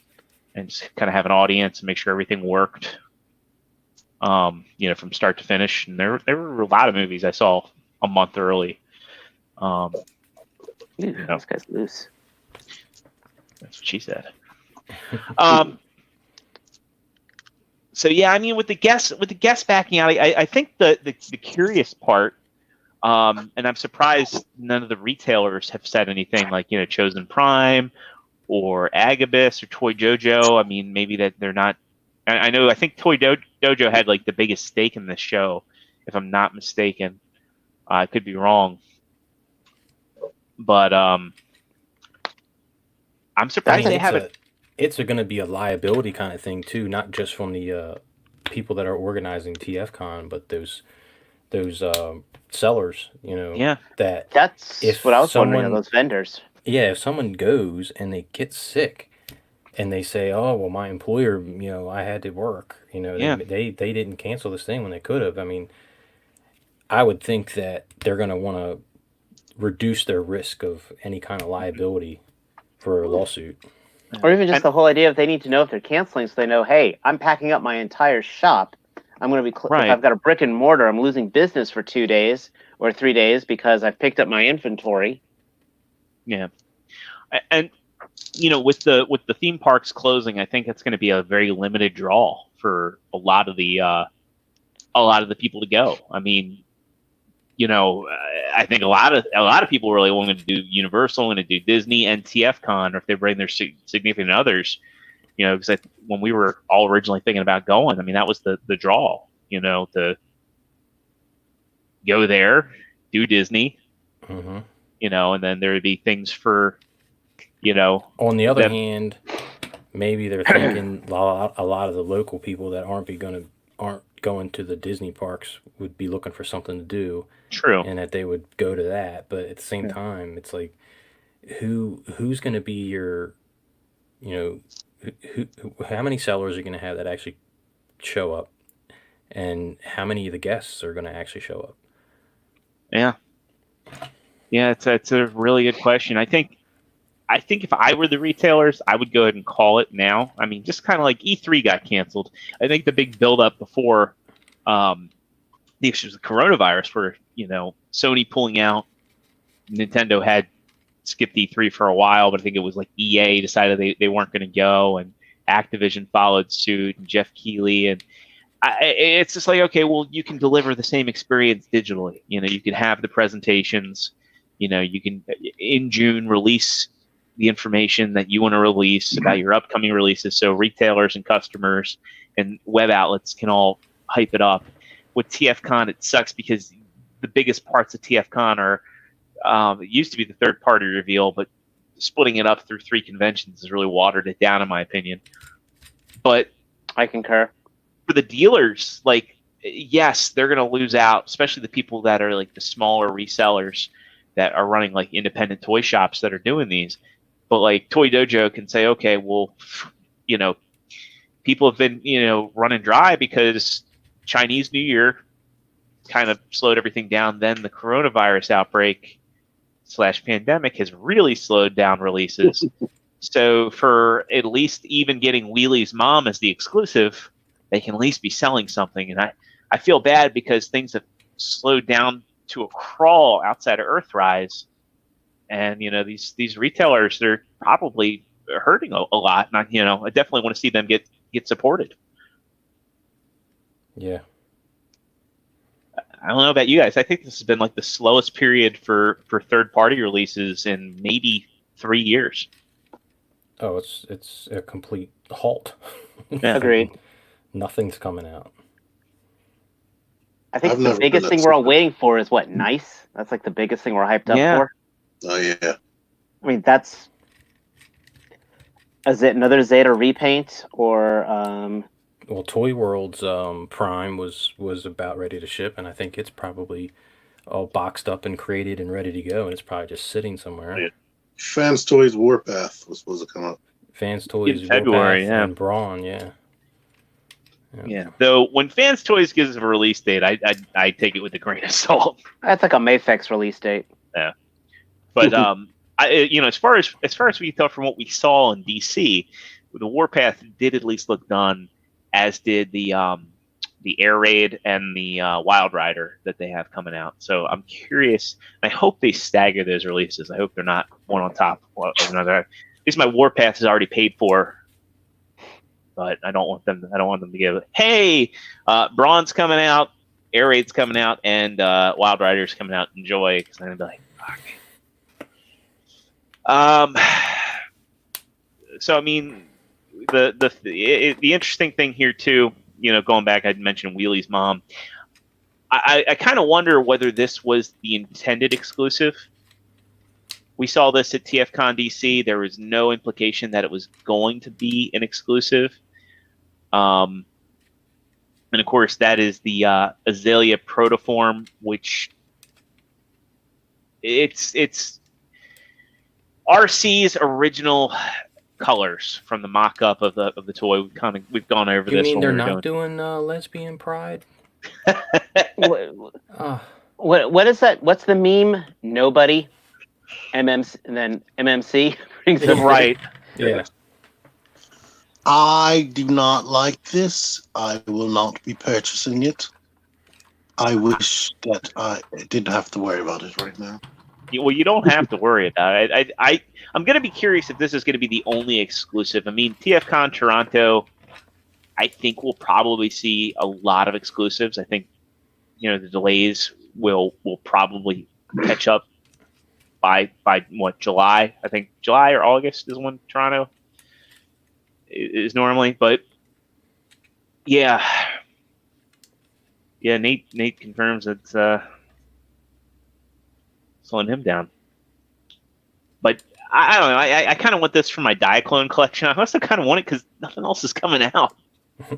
Speaker 1: and just kind of have an audience and make sure everything worked. From start to finish. And there were a lot of movies I saw a month early.
Speaker 3: Ew, this guy's loose.
Speaker 1: That's what she said. So yeah, I mean, with the guests backing out, I think the curious part, and I'm surprised none of the retailers have said anything, like Chosen Prime or Agabus or Toy Dojo. I mean, maybe that they're not. I think Toy Dojo had like the biggest stake in this show, if I'm not mistaken. I could be wrong, but I'm surprised they haven't.
Speaker 2: It's going to be a liability kind of thing too, not just from the people that are organizing TFCon, but those sellers,
Speaker 1: Yeah.
Speaker 3: That's
Speaker 2: If
Speaker 3: what I was wondering of
Speaker 2: someone-
Speaker 3: those vendors.
Speaker 2: Yeah, if someone goes and they get sick and they say, "Oh, well, my employer, I had to work,"
Speaker 1: Yeah.
Speaker 2: they didn't cancel this thing when they could have. I mean, I would think that they're going to want to reduce their risk of any kind of liability for a lawsuit.
Speaker 3: Or even just
Speaker 1: And-
Speaker 3: the whole idea of they need to know if they're canceling so they know, hey, I'm packing up my entire shop. I'm going to be
Speaker 1: Right.
Speaker 3: if I've got a brick and mortar, I'm losing business for 2 days or 3 days because I've picked up my inventory.
Speaker 1: Yeah, and with the theme parks closing, I think it's going to be a very limited draw for a lot of the people to go. I mean, I think a lot of people really want to do Universal, want to do Disney and TFCon, or if they bring their significant others, because when we were all originally thinking about going, I mean, that was the draw, to go there, do Disney,
Speaker 2: Mm-hmm.
Speaker 1: And then there would be things for,
Speaker 2: On the other
Speaker 1: them.
Speaker 2: hand, maybe they're thinking a lot of the local people that aren't going to the Disney parks would be looking for something to do,
Speaker 1: True.
Speaker 2: and that they would go to that. But at the same time, it's like, who's going to be your, how many sellers are going to have that actually show up, and how many of the guests are going to actually show up?
Speaker 1: Yeah. Yeah, it's a really good question. I think if I were the retailers, I would go ahead and call it now. I mean, just kind of like E3 got canceled. I think the big buildup before the issues of coronavirus were, Sony pulling out. Nintendo had skipped E3 for a while, but I think it was like EA decided they weren't going to go, and Activision followed suit, and Jeff Keighley. And it's just like, okay, well, you can deliver the same experience digitally. You can have the presentations. You can, in June, release the information that you want to release about your upcoming releases, so retailers and customers and web outlets can all hype it up. With TFCon, it sucks because the biggest parts of TFCon are it used to be the third-party reveal, but splitting it up through 3 conventions has really watered it down, in my opinion. But
Speaker 3: I concur.
Speaker 1: For the dealers, like, yes, they're going to lose out, especially the people that are like the smaller resellers that are running like independent toy shops that are doing these. But like Toy Dojo can say, okay, well, people have been, running dry because Chinese New Year kind of slowed everything down. Then the coronavirus outbreak / pandemic has really slowed down releases. So for at least even getting Wheelie's Mom as the exclusive, they can at least be selling something. And I feel bad because things have slowed down to a crawl outside of Earthrise. And, these retailers, they're probably hurting a lot. And I definitely want to see them get supported.
Speaker 2: Yeah.
Speaker 1: I don't know about you guys. I think this has been like the slowest period for third-party releases in maybe 3 years.
Speaker 2: Oh, it's a complete halt.
Speaker 1: Yeah.
Speaker 3: Agreed.
Speaker 2: Nothing's coming out.
Speaker 3: I think
Speaker 5: I've
Speaker 3: the
Speaker 5: never
Speaker 3: biggest
Speaker 5: been
Speaker 3: thing
Speaker 5: that
Speaker 3: we're all
Speaker 5: surprised.
Speaker 3: waiting for is what? Nice? That's like the biggest thing we're hyped up
Speaker 1: Yeah.
Speaker 3: for.
Speaker 5: Oh yeah.
Speaker 3: I mean, is it another Zeta repaint or
Speaker 2: Well, Toy World's Prime was about ready to ship, and I think it's probably all boxed up and crated and ready to go, and it's probably just sitting somewhere.
Speaker 5: Yeah. Fans Toys Warpath was supposed to come up.
Speaker 2: Fans Toys
Speaker 1: In February,
Speaker 2: Warpath,
Speaker 1: yeah.
Speaker 2: and Brawn, yeah.
Speaker 1: Yeah. Though when Fans Toys gives a release date, I take it with a grain of salt.
Speaker 3: that's like a Mayfex release date.
Speaker 1: But as far as we can tell from what we saw in DC, the Warpath did at least look done, as did the Air Raid and the Wild Rider that they have coming out. So I'm curious. I hope they stagger those releases. I hope they're not one on top of another. At least my Warpath is already paid for, but I don't want them to give. Hey, Brawn's coming out, Air Raid's coming out, and Wild Rider's coming out. Enjoy, because I'm gonna be like, fuck. So I mean, the interesting thing here too, going back, I'd mentioned Wheelie's Mom. I kind of wonder whether this was the intended exclusive. We saw this at TFCon DC. There was no implication that it was going to be an exclusive. And of course, that is the Azalea Protoform, which it's RC's original colors from the mock-up of the toy. We've gone over
Speaker 2: You
Speaker 1: this.
Speaker 2: mean
Speaker 1: when
Speaker 2: they're
Speaker 1: we were
Speaker 2: not doing lesbian pride?
Speaker 3: What is that? What's the meme? Nobody. MMC, and then MMC brings up
Speaker 1: right.
Speaker 2: Yeah.
Speaker 4: I do not like this. I will not be purchasing it. I wish that I didn't have to worry about it right now.
Speaker 1: Well, you don't have to worry about it. I'm going to be curious if this is going to be the only exclusive. I mean, TFCon Toronto, I think we'll probably see a lot of exclusives. I think, the delays will probably catch up by what, July? I think July or August is when Toronto is normally. But yeah, Nate confirms it's slowing him down. But I don't know. I kind of want this for my Diaclone collection. I also kind of want it because nothing else is coming out.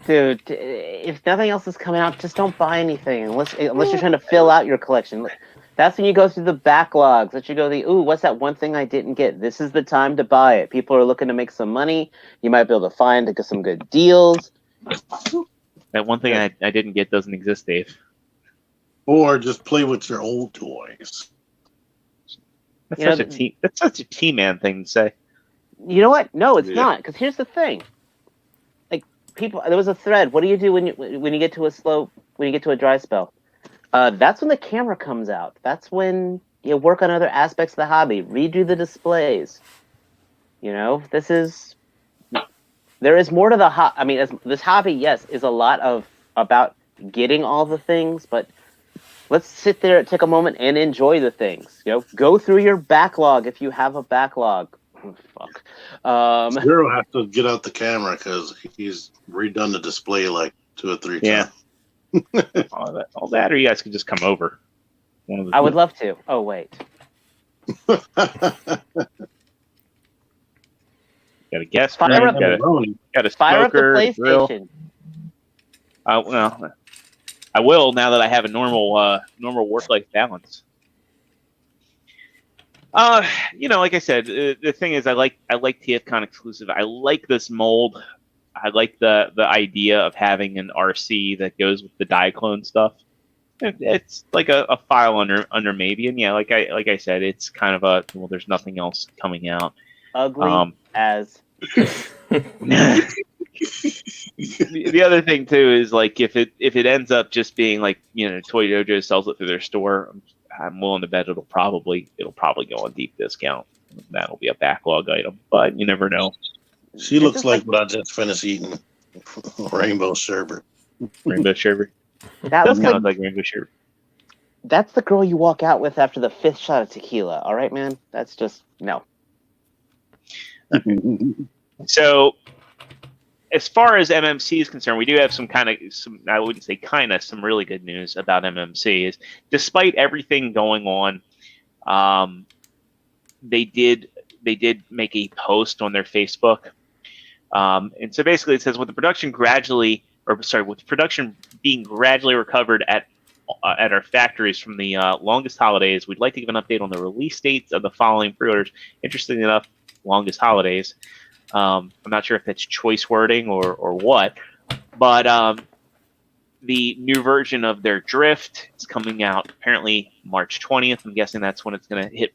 Speaker 3: Dude, if nothing else is coming out, just don't buy anything unless you're trying to fill out your collection. That's when you go through the backlogs. That you go what's that one thing I didn't get? This is the time to buy it. People are looking to make some money. You might be able to find some good deals.
Speaker 1: That one thing I didn't get doesn't exist, Dave.
Speaker 5: Or just play with your old toys.
Speaker 1: That's such a TMen thing to say.
Speaker 3: You know what? No, it's not. Because here's the thing. Like there was a thread. What do you do when you get to a dry spell? That's when the camera comes out. That's when you work on other aspects of the hobby. Redo the displays. There is more to the hobby. I mean, this hobby, yes, is a lot about getting all the things, but let's sit there, take a moment, and enjoy the things. Go through your backlog if you have a backlog. Oh, fuck.
Speaker 5: Zero has to get out the camera because he's redone the display like 2 or 3 times.
Speaker 1: all that, or you guys can just come over.
Speaker 3: I would love to. Oh, wait.
Speaker 1: Got a guest
Speaker 3: Fire
Speaker 1: room,
Speaker 3: up-
Speaker 1: got a
Speaker 3: Fire up the
Speaker 1: smoker, grill.
Speaker 3: PlayStation.
Speaker 1: Well, I will now that I have a normal work-life balance. Like I said, the thing is, I like TFCon exclusive. I like this mold. I like the idea of having an RC that goes with the Diaclone stuff. It's like a file under maybe, and like I said, it's kind of there's nothing else coming out.
Speaker 3: Ugly as.
Speaker 1: The other thing too is like if it ends up just being like Toy Dojo sells it through their store, I'm willing to bet it'll probably go on deep discount. That'll be a backlog item, but you never know.
Speaker 5: She looks like what I just finished eating. Rainbow sherbet.
Speaker 1: Rainbow sherbet.
Speaker 3: That
Speaker 1: Does
Speaker 3: looks
Speaker 1: kind of
Speaker 3: like
Speaker 1: like rainbow sherbet.
Speaker 3: that's the girl you walk out with after the 5th shot of tequila. All right, man. That's just no.
Speaker 1: So, as far as MMC is concerned, we do have some I wouldn't say some really good news about MMC. Is despite everything going on, they did make a post on their Facebook, and so basically it says with production being gradually recovered at our factories from the longest holidays, we'd like to give an update on the release dates of the following pre-orders. Interestingly enough, longest holidays. I'm not sure if it's choice wording or what, but the new version of their Drift is coming out apparently March 20th. I'm guessing that's when it's going to hit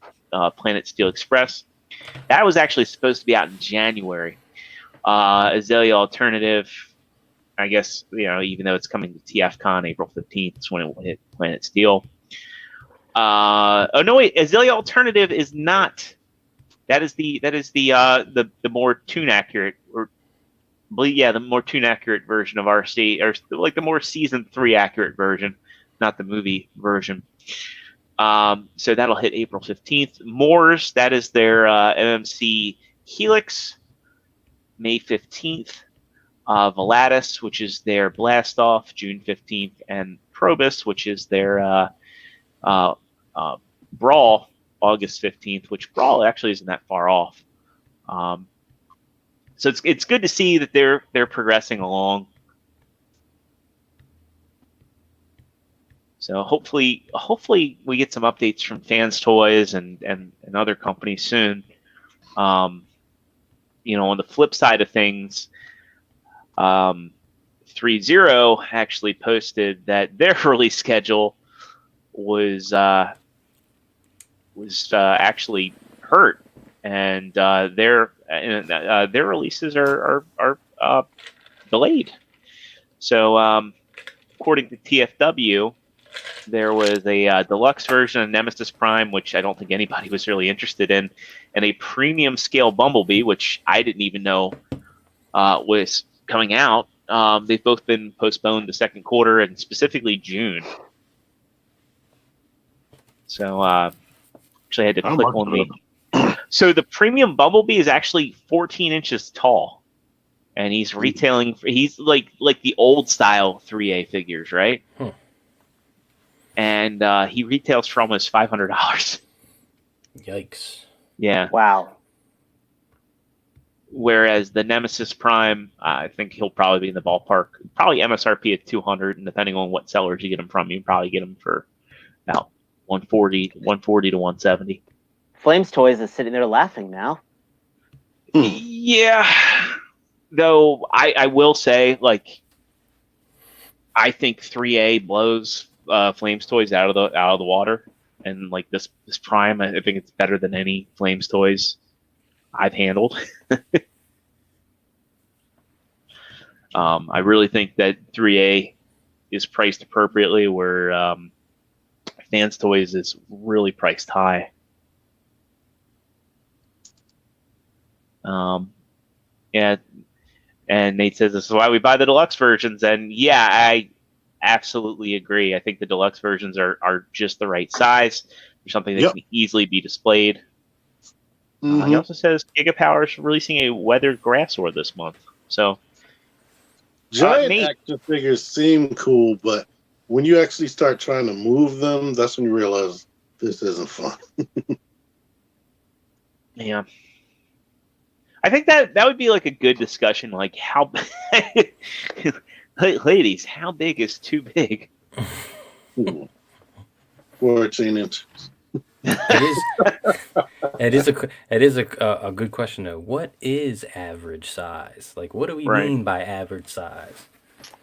Speaker 1: Planet Steel Express. That was actually supposed to be out in January. Azalea Alternative, I guess, even though it's coming to TFCon April 15th, is when it will hit Planet Steel. Oh no, wait, Azalea Alternative is not. That is the more tune accurate the more tune accurate version of RC, or like the more season 3 accurate version, not the movie version. So that'll hit April 15th. Moors, that is their MMC Helix, May 15th. Velatus, which is their Blast Off, June 15th, and Probus, which is their Brawl, August 15th, which Brawl actually isn't that far off. So it's good to see that they're progressing along. So hopefully we get some updates from Fans Toys and other companies soon. On the flip side of things, 3.0 actually posted that their release schedule was actually hurt, and their releases are delayed. So, according to TFW, there was a deluxe version of Nemesis Prime, which I don't think anybody was really interested in, and a premium scale Bumblebee, which I didn't even know was coming out. They've both been postponed to second quarter and specifically June. So actually, I had to
Speaker 5: How
Speaker 1: click
Speaker 5: much
Speaker 1: on
Speaker 5: are
Speaker 1: the. So the premium Bumblebee is actually 14 inches tall, and he's retailing. He's like the old style 3A figures, right?
Speaker 2: Hmm.
Speaker 1: And he retails for almost $500.
Speaker 2: Yikes.
Speaker 1: Yeah.
Speaker 3: Wow.
Speaker 1: Whereas the Nemesis Prime, I think he'll probably be in the ballpark. Probably MSRP at 200, and depending on what sellers you get him from, you can probably get him for about 140 to 170.
Speaker 3: Flames Toys is sitting there laughing now.
Speaker 1: Yeah. Though I will say, like, I think 3A blows Flames Toys out of the water, and like this Prime, I think it's better than any Flames Toys I've handled. I really think that 3A is priced appropriately, where Fans Toys is really priced high. Yeah, and Nate says this is why we buy the deluxe versions, and yeah, I absolutely agree. I think the deluxe versions are just the right size for something that can easily be displayed. He also says Gigapower is releasing a weathered Grassor this month. So
Speaker 5: Giant action figures seem cool, but when you actually start trying to move them, that's when you realize this isn't fun.
Speaker 1: Yeah. I think that would be like a good discussion, like how ladies, how big is too big?
Speaker 5: 14 inches.
Speaker 2: It is a good question though. What is average size? Like, what do we mean by average size?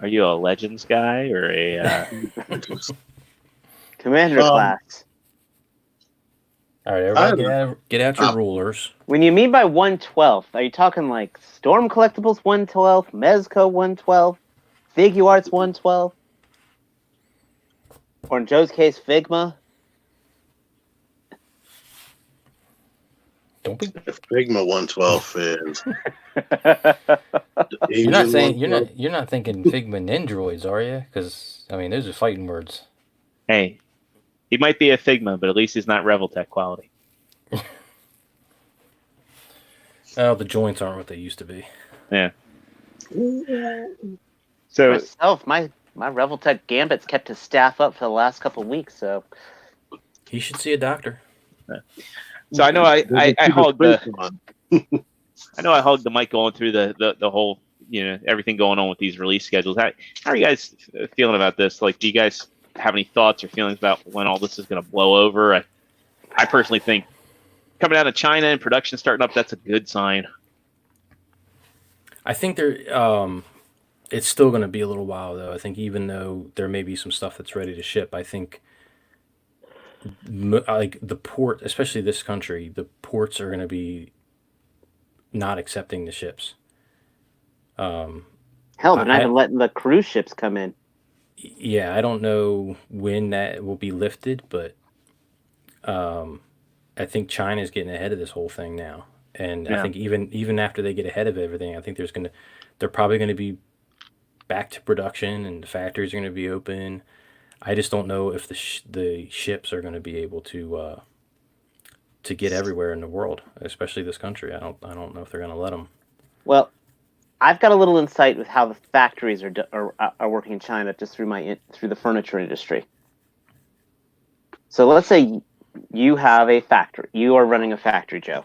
Speaker 1: Are you a Legends guy or a
Speaker 3: Commander class?
Speaker 2: All right, everybody, get out your rulers.
Speaker 3: When you mean by 1/12, are you talking like Storm Collectibles 1/12, Mezco 1/12, Figuarts 1/12, or in Joe's case, Figma?
Speaker 2: Don't be
Speaker 5: Figma 112 fans.
Speaker 2: You're not thinking Figma Nendroids, are you? Because I mean, those are fighting words.
Speaker 1: Hey, he might be a Figma, but at least he's not Reveltech quality.
Speaker 2: Oh, the joints aren't what they used to be.
Speaker 1: Yeah. So
Speaker 3: myself, my Reveltech Gambit's kept his staff up for the last couple of weeks, so
Speaker 2: he should see a doctor.
Speaker 1: So I know I hogged the I know I hogged the mic going through the whole, everything going on with these release schedules. How are you guys feeling about this? Like, do you guys have any thoughts or feelings about when all this is going to blow over? I personally think coming out of China and production starting up, that's a good sign.
Speaker 2: I think it's still going to be a little while though. I think even though there may be some stuff that's ready to ship, I think like the port, especially this country, the ports are going to be not accepting the ships.
Speaker 3: Hell, they're not even letting the cruise ships come in.
Speaker 2: Yeah, I don't know when that will be lifted, but I think China's getting ahead of this whole thing now. And I think even after they get ahead of everything, I think they're probably going to be back to production and the factories are going to be open. I just don't know if the ships are going to be able to get everywhere in the world, especially this country. I don't know if they're going to let them.
Speaker 3: Well, I've got a little insight with how the factories are working in China just through the furniture industry. So let's say you have a factory. You are running a factory, Joe.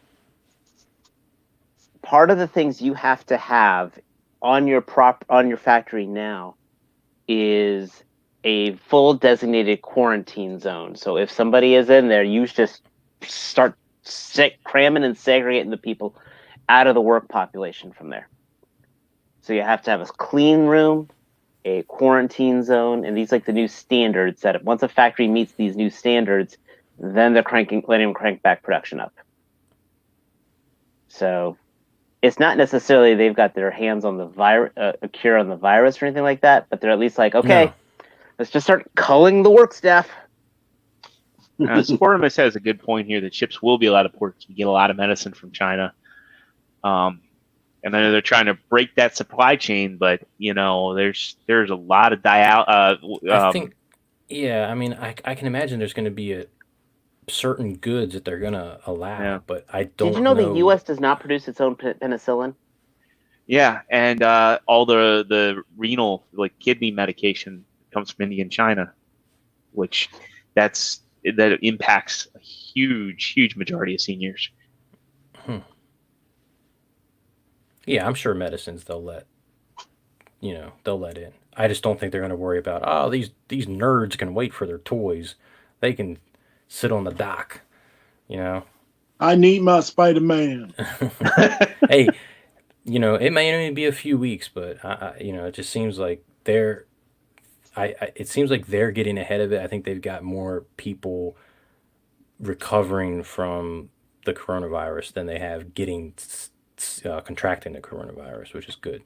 Speaker 3: Part of the things you have to have on your factory now is a full designated quarantine zone. So if somebody is in there, you just start cramming and segregating the people out of the work population from there. So you have to have a clean room, a quarantine zone, and these like the new standards that once a factory meets these new standards, then they're letting them crank back production up. So it's not necessarily they've got their hands on the virus, a cure on the virus or anything like that, but they're at least like, okay,
Speaker 2: No.
Speaker 3: let's just start culling the work staff.
Speaker 1: Sportimus has a good point here that ships will be allowed to port. You get a lot of medicine from China. And then they're trying to break that supply chain, but there's a lot of
Speaker 2: I think, yeah. I mean, I can imagine there's going to be certain goods that they're going to allow,
Speaker 1: Yeah.
Speaker 2: but I don't
Speaker 3: Did you know the U.S. does not produce its own penicillin?
Speaker 1: Yeah, and all the renal, like kidney medication, comes from India and China, which that impacts a huge majority of seniors.
Speaker 2: Yeah, I'm sure medicines they'll let in. I just don't think they're going to worry about, these nerds can wait for their toys. They can sit on the dock,
Speaker 6: I need my Spider-Man.
Speaker 2: Hey, it may only be a few weeks, but it just seems like it seems like they're getting ahead of it. I think they've got more people recovering from the coronavirus than they have getting contracting the coronavirus, which is good.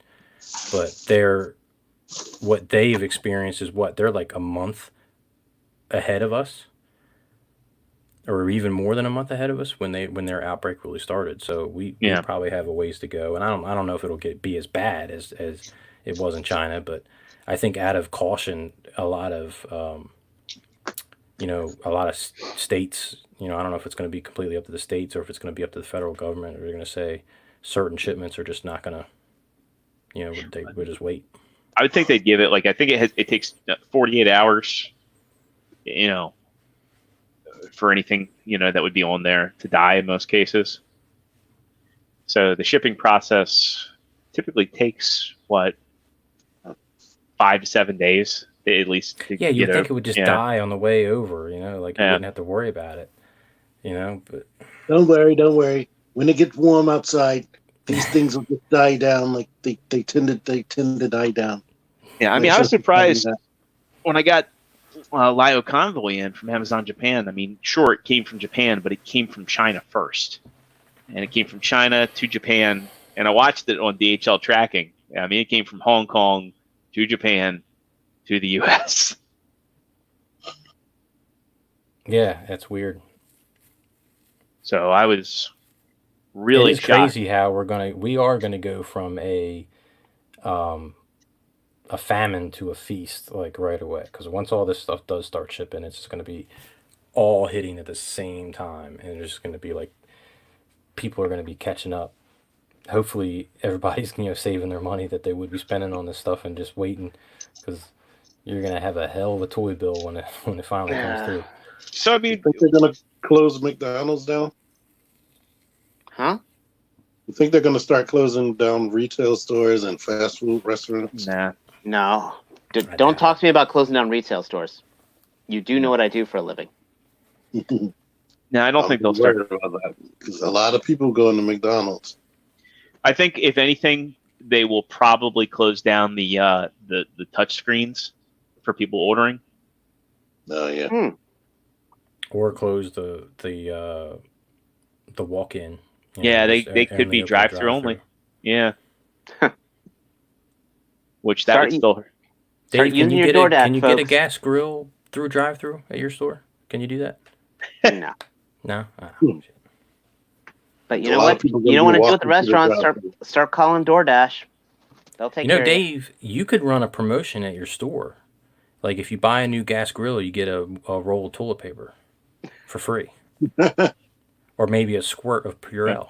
Speaker 2: But what they've experienced is they're like a month ahead of us, or even more than a month ahead of us when their outbreak really started. So we probably have a ways to go, and I don't know if it'll be as bad as it was in China, but I think out of caution, a lot of states, I don't know if it's going to be completely up to the states or if it's going to be up to the federal government, or they're going to say certain shipments are just not going to, we'll just wait.
Speaker 1: I would think they'd give it I think it takes 48 hours, for anything that would be on there to die in most cases. So the shipping process typically takes 5 to 7 days at least.
Speaker 2: Yeah, you'd think it would just die on the way over. You wouldn't have to worry about it. But
Speaker 6: Don't worry. When it gets warm outside, these things will just die down. Like they tend to die down.
Speaker 1: Yeah, I mean, I was surprised when I got Lyo Convoy in from Amazon Japan. I mean, sure, it came from Japan, but it came from China first. And it came from China to Japan. And I watched it on DHL tracking. I mean, it came from Hong Kong to Japan to the U.S.
Speaker 2: Yeah, that's weird.
Speaker 1: So I was really
Speaker 2: shocked. It's crazy how we are gonna go from a famine to a feast right away, because once all this stuff does start shipping, it's just going to be all hitting at the same time, and there's going to be people are going to be catching up. Hopefully everybody's saving their money that they would be spending on this stuff and just waiting, because you're going to have a hell of a toy bill when it finally comes through.
Speaker 1: So I mean,
Speaker 5: you think they're going to close McDonald's down?
Speaker 3: Huh?
Speaker 5: You think they're going to start closing down retail stores and fast food restaurants?
Speaker 1: Nah.
Speaker 3: No. Don't talk to me about closing down retail stores. You do know what I do for a living.
Speaker 1: No, I don't think they'll start
Speaker 5: about that, because a lot of people go into McDonald's.
Speaker 1: I think if anything, they will probably close down the touch screens for people ordering.
Speaker 5: Oh yeah.
Speaker 2: Or close the walk-in.
Speaker 1: Yeah, they could be drive-through only. Yeah. Which that would still hurt.
Speaker 3: Start using your DoorDash,
Speaker 2: can you
Speaker 3: folks.
Speaker 2: get a gas grill through drive-through at your store? Can you do that?
Speaker 3: No.
Speaker 2: No?
Speaker 3: But you know what? You don't want to do at the restaurant. Start calling DoorDash. They'll take care of it.
Speaker 2: Dave, you could run a promotion at your store. Like if you buy a new gas grill, you get a roll of toilet paper for free. Or maybe a squirt of Purell.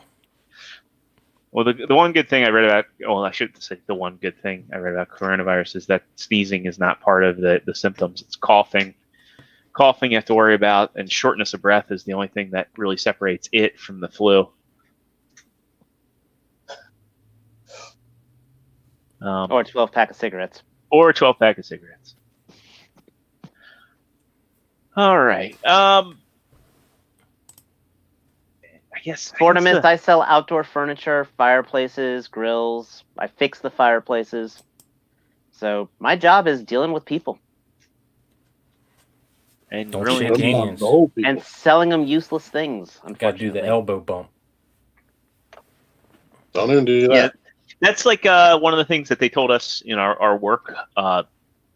Speaker 1: Well, the one good thing I read about, I shouldn't say the one good thing I read about coronavirus is that sneezing is not part of the symptoms. It's coughing. Coughing you have to worry about, and shortness of breath is the only thing that really separates it from the flu.
Speaker 3: Or a 12-pack of cigarettes.
Speaker 1: Or a 12-pack of cigarettes. All right.
Speaker 3: Sportimus, I sell outdoor furniture, fireplaces, grills. I fix the fireplaces. So my job is dealing with people.
Speaker 1: And
Speaker 2: don't
Speaker 1: really
Speaker 2: shake hands.
Speaker 3: And selling them useless things.
Speaker 2: Got to do the elbow bump.
Speaker 5: Don't even do that.
Speaker 1: Yeah, that's like one of the things that they told us in our work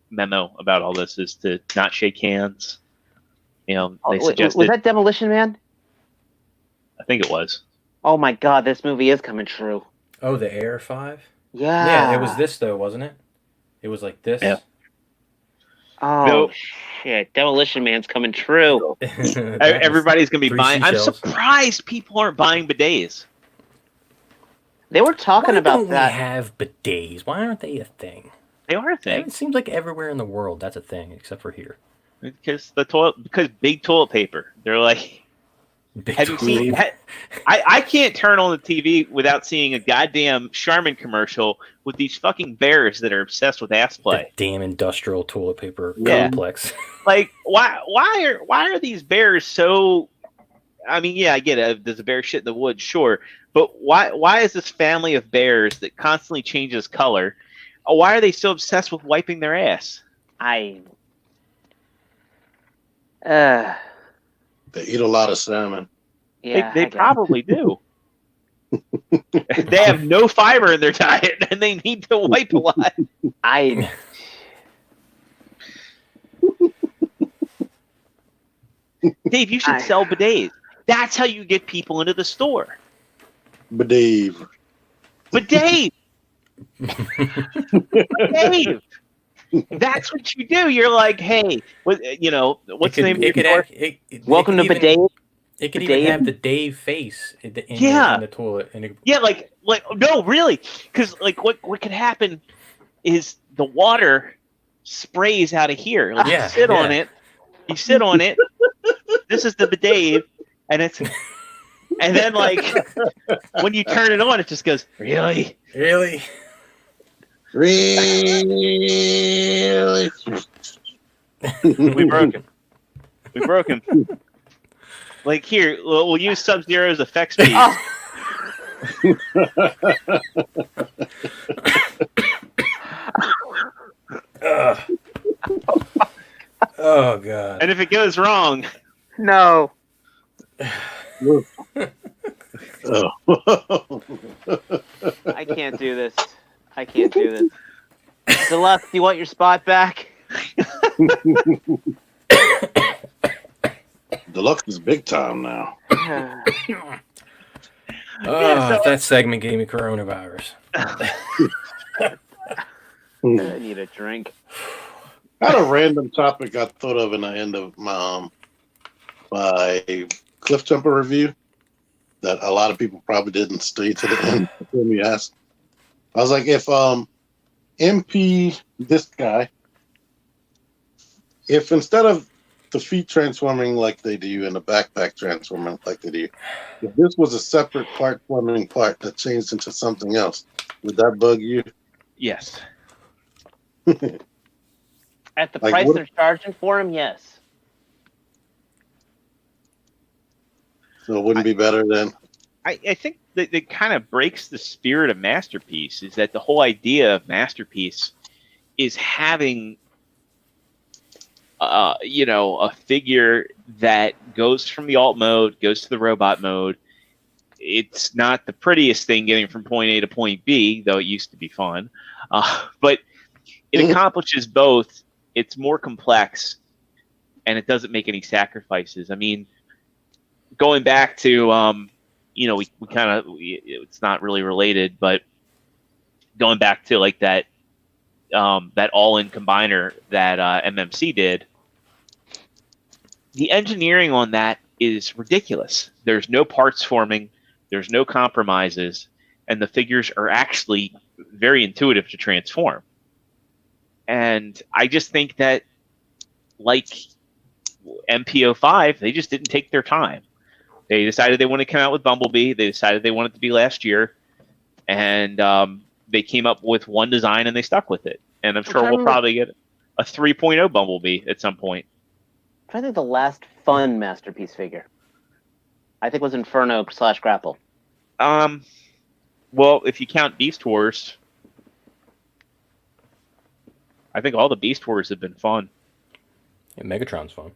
Speaker 1: memo about all this is to not shake hands. They suggested.
Speaker 3: Was that Demolition Man?
Speaker 1: I think it was.
Speaker 3: Oh my God, this movie is coming true.
Speaker 2: Oh, the Air 5?
Speaker 3: Yeah.
Speaker 2: Yeah, it was this, though, wasn't it? It was like this.
Speaker 1: Yeah.
Speaker 3: Oh,
Speaker 1: Nope.
Speaker 3: shit. Demolition Man's coming true.
Speaker 1: Everybody's going to be
Speaker 2: 3
Speaker 1: buying. I'm
Speaker 2: seashells.
Speaker 1: surprised people aren't buying bidets.
Speaker 3: They were talking
Speaker 2: Why
Speaker 3: about
Speaker 2: don't
Speaker 3: that.
Speaker 2: we have bidets? Why aren't they a thing?
Speaker 1: They are a thing.
Speaker 2: It seems like everywhere in the world that's a thing, except for here.
Speaker 1: Because big toilet paper. They're like,
Speaker 2: Big
Speaker 1: have you seen?
Speaker 2: toilet.
Speaker 1: I can't turn on the TV without seeing a goddamn Charmin commercial with these fucking bears that are obsessed with ass play.
Speaker 2: The damn industrial toilet paper
Speaker 1: Yeah.
Speaker 2: complex.
Speaker 1: Like, why are these bears so? I mean, yeah, I get it. Does a bear shit in the woods? Sure, but why is this family of bears that constantly changes color? Why are they so obsessed with wiping their ass?
Speaker 5: They eat a lot of salmon.
Speaker 3: Yeah,
Speaker 1: They probably do. They have no fiber in their diet, and they need to wipe a lot. Dave, you should sell bidets. That's how you get people into the store.
Speaker 5: But Dave.
Speaker 1: But Dave, that's what you do. You're like, hey, what's the name of your store?
Speaker 3: Welcome to Bidet.
Speaker 2: It could
Speaker 3: Bidet?
Speaker 2: even have the Dave face in the toilet. And
Speaker 1: No, really, because like what could happen is the water sprays out of here. Like, you sit on it. You sit on it. This is the bidet, and then like when you turn it on, it just goes, really.
Speaker 5: Really?
Speaker 1: We broke him. Like, here, we'll use Sub-Zero's effects piece.
Speaker 2: Oh god.
Speaker 1: And if it goes wrong,
Speaker 3: No. I can't do this. Deluxe, do you want your spot back?
Speaker 5: Deluxe is big time now.
Speaker 2: That segment gave me coronavirus.
Speaker 3: I need a drink.
Speaker 5: I had a random topic I thought of in the end of my Cliff Jumper review that a lot of people probably didn't stay to the end before me asked. I was like, if MP, this guy, if instead of the feet transforming like they do and the backpack transforming like they do, if this was a separate part forming part that changed into something else, would that bug you?
Speaker 1: yes.
Speaker 3: At the
Speaker 5: Like,
Speaker 3: price
Speaker 5: what-
Speaker 3: they're charging for him, yes.
Speaker 5: So it wouldn't be better than.
Speaker 1: I think that it kind of breaks the spirit of Masterpiece, is that the whole idea of Masterpiece is having a figure that goes from the alt mode, goes to the robot mode. It's not the prettiest thing getting from point A to point B, though it used to be fun. But it accomplishes both. It's more complex, and it doesn't make any sacrifices. I mean, going back to, it's not really related, but going back to like that all-in combiner that MMC did, the engineering on that is ridiculous. There's no parts forming, there's no compromises, and the figures are actually very intuitive to transform. And I just think that, like MPO5, they just didn't take their time. They decided they wanted to come out with Bumblebee. They decided they wanted it to be last year. And they came up with one design and they stuck with it. And I'm sure we'll probably get a 3.0 Bumblebee at some point.
Speaker 3: I think the last fun Masterpiece figure, I think, was Inferno/Grapple.
Speaker 1: Well, if you count Beast Wars, I think all the Beast Wars have been fun.
Speaker 2: Yeah, Megatron's fun.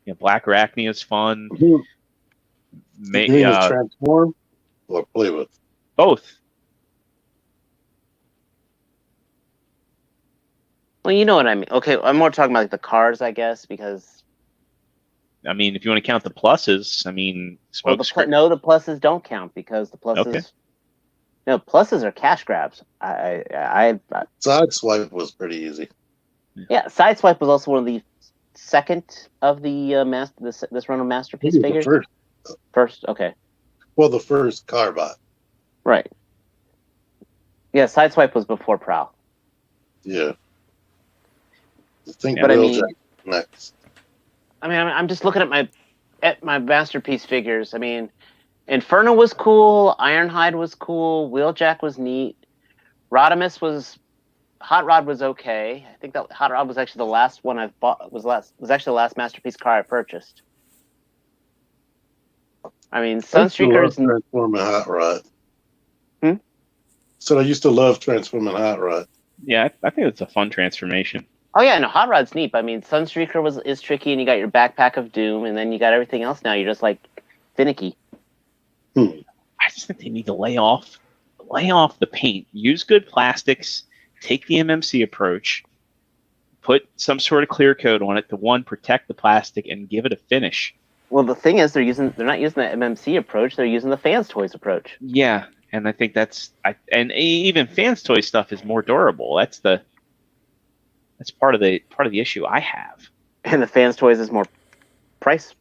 Speaker 1: Yeah, Black Arachne is fun.
Speaker 5: Transform or play with?
Speaker 1: Both.
Speaker 3: Well, you know what I mean. Okay, I'm more talking about like the cars, I guess, because
Speaker 1: I mean, if you want to count the pluses, I mean,
Speaker 3: well,
Speaker 1: smoke screen.
Speaker 3: no, the pluses don't count because the pluses.
Speaker 1: Okay.
Speaker 3: No, pluses are cash grabs. I
Speaker 5: Sideswipe was pretty easy.
Speaker 3: yeah, Sideswipe was also one of the second of the this run of masterpiece
Speaker 5: Maybe the
Speaker 3: figures.
Speaker 5: first.
Speaker 3: First, okay,
Speaker 5: Well, the first Carbot.
Speaker 3: right. Yeah, Sideswipe was before Prowl.
Speaker 5: Yeah. I think
Speaker 3: But I
Speaker 5: Will
Speaker 3: mean-
Speaker 5: Jack next.
Speaker 3: I mean, I'm just looking at my masterpiece figures. I mean, Inferno was cool, Ironhide was cool, Wheeljack was neat, Hot Rod was okay. I think that Hot Rod was actually the last one I've bought. Was actually the last masterpiece car I purchased. I mean, Sunstreaker's.
Speaker 5: Transforming Hot Rod.
Speaker 3: Hmm?
Speaker 5: So I used to love Transforming Hot Rod.
Speaker 1: Yeah, I think it's a fun transformation.
Speaker 3: Oh yeah, no, Hot Rod's neat. But I mean, Sunstreaker is tricky, and you got your backpack of doom, and then you got everything else. Now you're just like finicky.
Speaker 1: I just think they need to lay off the paint. Use good plastics. Take the MMC approach. Put some sort of clear coat on it to one, protect the plastic and give it a finish.
Speaker 3: Well, the thing is, they're not using the MMC approach. They're using the Fans Toys approach.
Speaker 1: Yeah, and I think and even Fans Toy stuff is more durable. That's part of the issue I have.
Speaker 3: And the Fans Toys is more price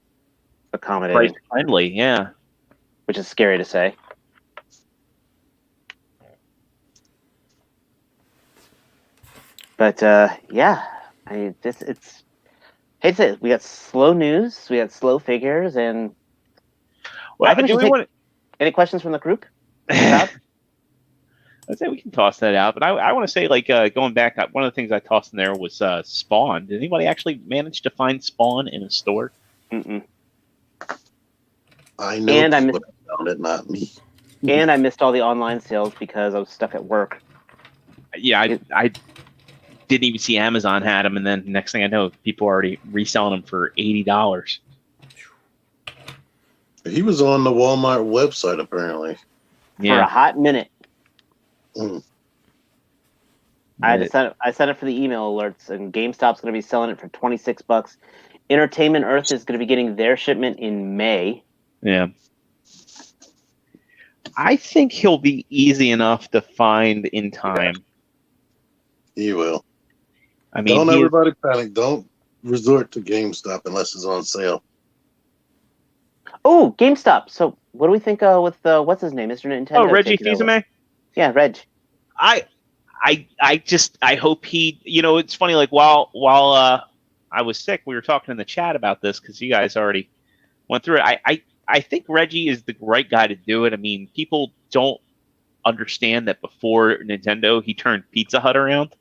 Speaker 3: accommodating,
Speaker 1: Price friendly, yeah.
Speaker 3: which is scary to say. But yeah, I mean, it's hate to say it, we got slow news, we got slow figures, and
Speaker 1: Well,
Speaker 3: I think we
Speaker 1: do
Speaker 3: should
Speaker 1: we
Speaker 3: take- any questions from the group?
Speaker 1: I'd say we can toss that out, but I want to say, like, going back, one of the things I tossed in there was Spawn. Did anybody actually manage to find Spawn in a store?
Speaker 3: Mm-mm.
Speaker 5: I know
Speaker 3: And I
Speaker 5: people found it, not me.
Speaker 3: And I missed all the online sales because I was stuck at work.
Speaker 1: Yeah, I didn't even see Amazon had them, and then next thing I know, people are already reselling them for $80.
Speaker 5: He was on the Walmart website apparently.
Speaker 3: For a
Speaker 1: Yeah,
Speaker 3: hot minute.
Speaker 5: Mm.
Speaker 3: I sent it for the email alerts, and GameStop's going to be selling it for $26. Entertainment Earth is going to be getting their shipment in May.
Speaker 1: yeah. I think he'll be easy enough to find in time.
Speaker 5: He will.
Speaker 1: I mean,
Speaker 5: Don't
Speaker 1: he-
Speaker 5: everybody panic. Don't resort to GameStop unless it's on sale.
Speaker 3: Oh, GameStop. So, what do we think with what's his name, Mr. Nintendo?
Speaker 1: oh, Reggie
Speaker 3: taking over?
Speaker 1: Fils-Aimé?
Speaker 3: Yeah, Reg.
Speaker 1: I hope he. You know, it's funny. Like while I was sick, we were talking in the chat about this because you guys already went through it. I think Reggie is the right guy to do it. I mean, people don't understand that before Nintendo, he turned Pizza Hut around.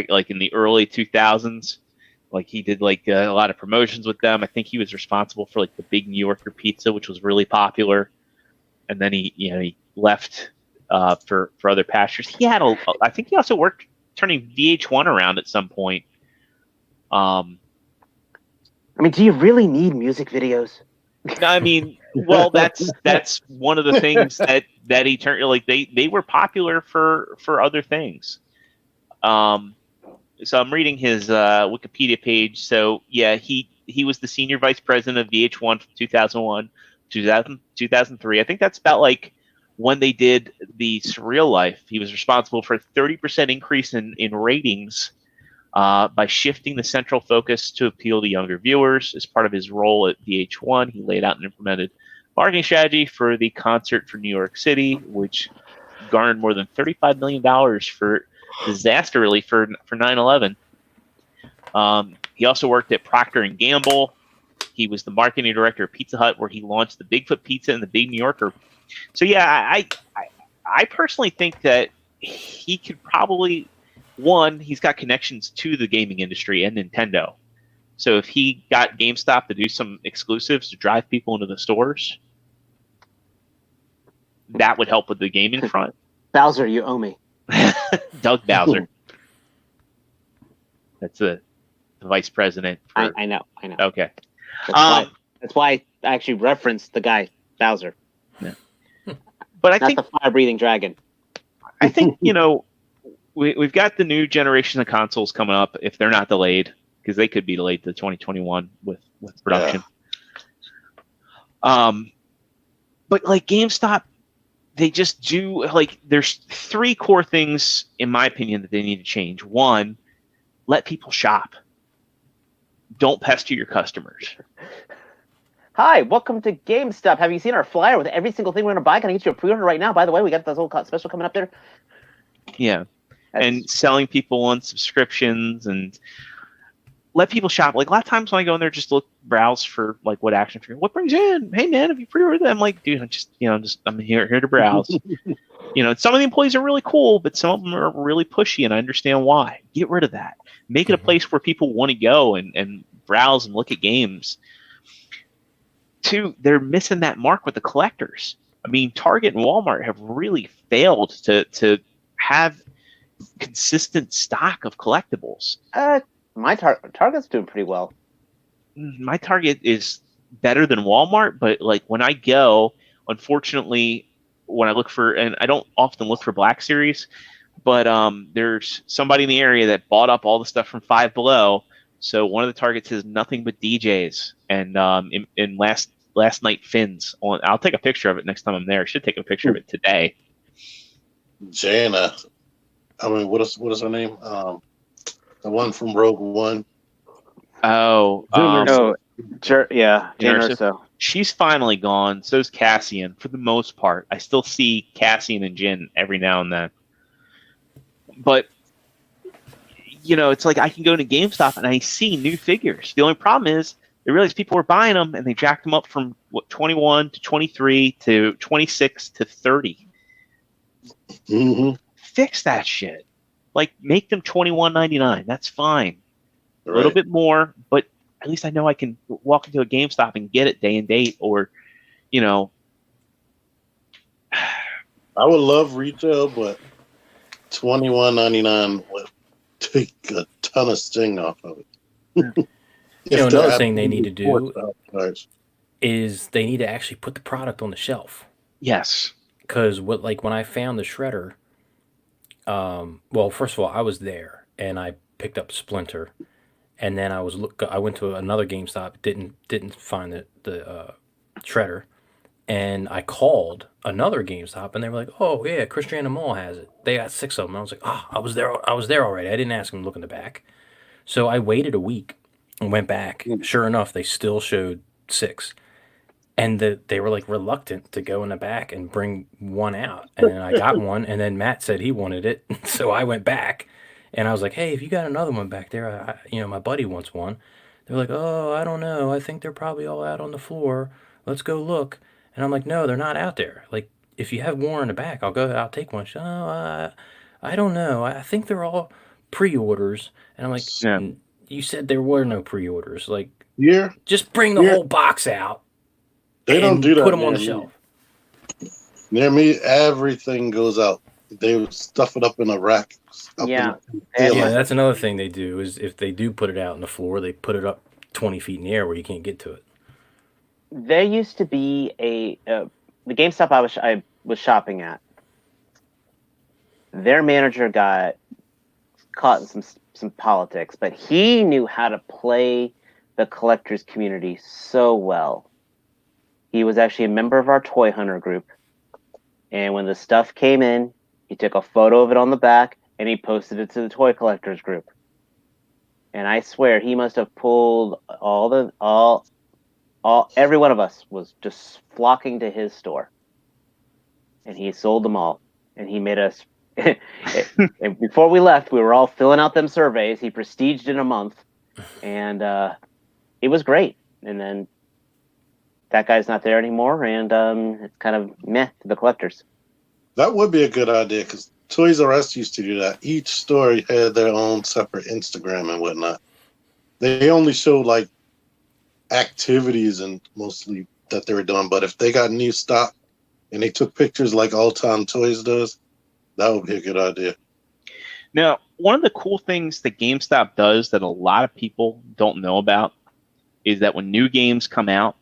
Speaker 1: Like in the early 2000s, like he did like a lot of promotions with them. I think he was responsible for like the Big New Yorker pizza, which was really popular. And then he left for other pastures. He had I think he also worked turning VH1 around at some point.
Speaker 3: I mean, do you really need music videos?
Speaker 1: I mean, well, that's one of the things that he turned. Like they were popular for other things. So I'm reading his Wikipedia page. So yeah, he was the senior vice president of VH1 from 2001 to 2003. I think that's about like when they did the Surreal Life. He was responsible for a 30% increase in ratings by shifting the central focus to appeal to younger viewers. As part of his role at VH1, he laid out and implemented marketing strategy for the concert for New York City, which garnered more than $35 million for disaster relief for 9/11. He also worked at Procter & Gamble. He was the marketing director of Pizza Hut, where he launched the Bigfoot Pizza and the Big New Yorker. So yeah, I personally think that he could probably, he's got connections to the gaming industry and Nintendo. So if he got GameStop to do some exclusives to drive people into the stores, that would help with the gaming front.
Speaker 3: Bowser, you owe me.
Speaker 1: Doug Bowser. That's the vice president. For,
Speaker 3: I know.
Speaker 1: okay.
Speaker 3: That's why I actually referenced the guy, Bowser.
Speaker 1: But I
Speaker 3: Not
Speaker 1: think
Speaker 3: the fire-breathing dragon.
Speaker 1: I think we've got the new generation of consoles coming up if they're not delayed, because they could be delayed to 2021 with production. But like GameStop, they just do like there's three core things in my opinion that they need to change. One, let people shop. Don't pester your customers.
Speaker 3: Hi, welcome to GameStop. Have you seen our flyer with every single thing we're going to buy? Can I get you a pre-order right now? By the way, we got this whole special coming up there.
Speaker 1: Yeah. And selling people on subscriptions and let people shop. Like a lot of times when I go in there, just browse for like what action figure, what brings you in? Hey man, have you pre-ordered that? I'm like, dude, I'm here to browse. Some of the employees are really cool, but some of them are really pushy, and I understand why. Get rid of that. Make it a place where people want to go and browse and look at games. Two, they're missing that mark with the collectors. I mean, Target and Walmart have really failed to have consistent stock of collectibles.
Speaker 3: My Target's doing pretty well.
Speaker 1: My Target is better than Walmart, but like when I go, unfortunately, when I look for, and I don't often look for Black Series, but there's somebody in the area that bought up all the stuff from Five Below. So one of the Targets has nothing but DJs and in last night fins. I'll take a picture of it next time I'm there. I should take a picture of it today.
Speaker 5: Jana, I mean, what is her name? The one from Rogue One.
Speaker 1: Oh,
Speaker 3: Jane Erso.
Speaker 1: She's finally gone. So's Cassian, for the most part. I still see Cassian and Jin every now and then. But, it's like I can go to GameStop and I see new figures. The only problem is I realize people were buying them and they jacked them up from 21 to 23 to 26 to 30.
Speaker 5: Mm-hmm.
Speaker 1: Fix that shit. Like, make them $21.99. That's fine.
Speaker 5: Right.
Speaker 1: A little bit more, but at least I know I can walk into a GameStop and get it day and date, or,
Speaker 5: I would love retail, but $21.99 would take a ton of sting off of it.
Speaker 2: Another thing they need to do is they need to actually put the product on the shelf.
Speaker 1: Yes.
Speaker 2: Because when I found the Shredder, well, first of all, I was there and I picked up Splinter, and then I went to another GameStop, didn't find the Shredder, and I called another GameStop and they were like, "Oh yeah, Christiana Mall has it. They got 6 of them." I was like, "Oh, I was there already. I didn't ask them to look in the back." So I waited a week and went back. Sure enough, they still showed 6. And they were like reluctant to go in the back and bring one out. And then I got one, and then Matt said he wanted it. So I went back and I was like, "Hey, if you got another one back there, my buddy wants one." They're like, "Oh, I don't know. I think they're probably all out on the floor. Let's go look." And I'm like, "No, they're not out there. Like, if you have more in the back, I'll take one." "Oh, I don't know. I think they're all pre-orders." And I'm like, "You said there were no pre-orders. Like, just bring the whole box out.
Speaker 5: They don't do that.
Speaker 2: Put them on the shelf."
Speaker 5: Near me, everything goes out. They would stuff it up in a rack.
Speaker 2: That's another thing they do is if they do put it out on the floor, they put it up 20 feet in the air where you can't get to it.
Speaker 3: There used to be the GameStop I was shopping at. Their manager got caught in some politics, but he knew how to play the collectors community so well. He was actually a member of our Toy Hunter group, and when the stuff came in, he took a photo of it on the back and he posted it to the toy collectors group. And I swear he must have pulled every one of us was just flocking to his store, and he sold them all. And he made us. And before we left, we were all filling out them surveys. He prestiged in a month, and it was great. And then that guy's not there anymore, and it's kind of meh to the collectors.
Speaker 5: That would be a good idea, because Toys R Us used to do that. Each store had their own separate Instagram and whatnot. They only showed like activities and mostly that they were doing, but if they got new stock and they took pictures like All Time Toys does, that would be a good idea.
Speaker 1: Now, one of the cool things that GameStop does that a lot of people don't know about is that when new games come out,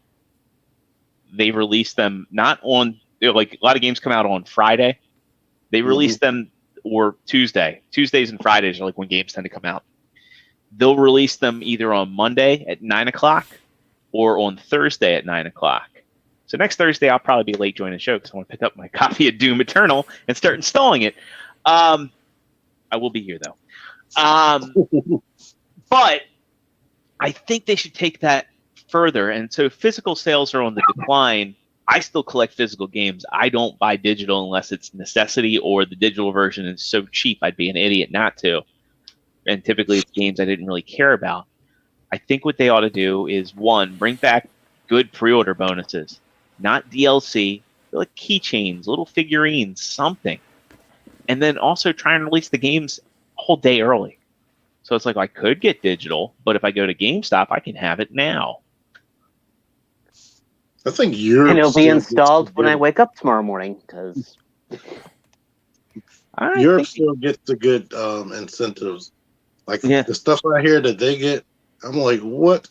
Speaker 1: they release them not on, like a lot of games come out on Friday. They release them or Tuesday. Tuesdays and Fridays are like when games tend to come out. They'll release them either on Monday at 9 o'clock or on Thursday at 9 o'clock. So next Thursday, I'll probably be late joining the show because I want to pick up my copy of Doom Eternal and start installing it. I will be here, though. But I think they should take that further. And so physical sales are on the decline. I still collect physical games. I don't buy digital unless it's necessity or the digital version is so cheap I'd be an idiot not to. And typically it's games I didn't really care about. I think what they ought to do is, one, bring back good pre-order bonuses, not DLC, but like keychains, little figurines, something. And then also try and release the games a whole day early. So it's like I could get digital, but if I go to GameStop, I can have it now.
Speaker 5: I think Europe.
Speaker 3: And it'll be installed when I wake up tomorrow morning because
Speaker 5: Europe still gets the good incentives. Like the stuff I hear that they get, I'm like, what?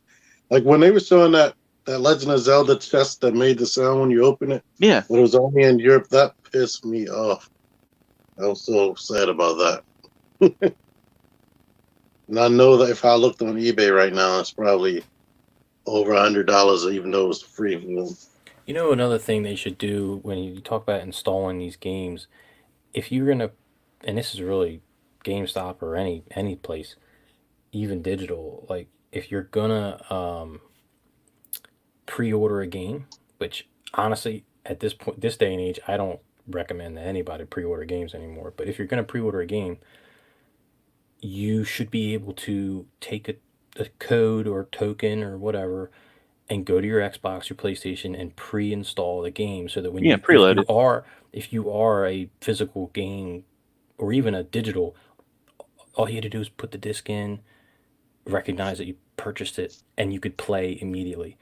Speaker 5: Like when they were showing that Legend of Zelda chest that made the sound when you open it.
Speaker 1: Yeah.
Speaker 5: But it was only in Europe. That pissed me off. I was so sad about that. And I know that if I looked on eBay right now, it's probably over $100, even though it was free.
Speaker 2: You know, another thing they should do when you talk about installing these games, if you're gonna, and this is really GameStop or any place, even digital, like if you're gonna pre-order a game, which honestly at this point, this day and age, I don't recommend that anybody pre-order games anymore. But if you're gonna pre-order a game, you should be able to take a code or token or whatever and go to your Xbox, your PlayStation, and pre-install the game so that when
Speaker 1: preload it.
Speaker 2: If you are a physical game or even a digital, all you had to do is put the disc in, recognize that you purchased it, and you could play immediately.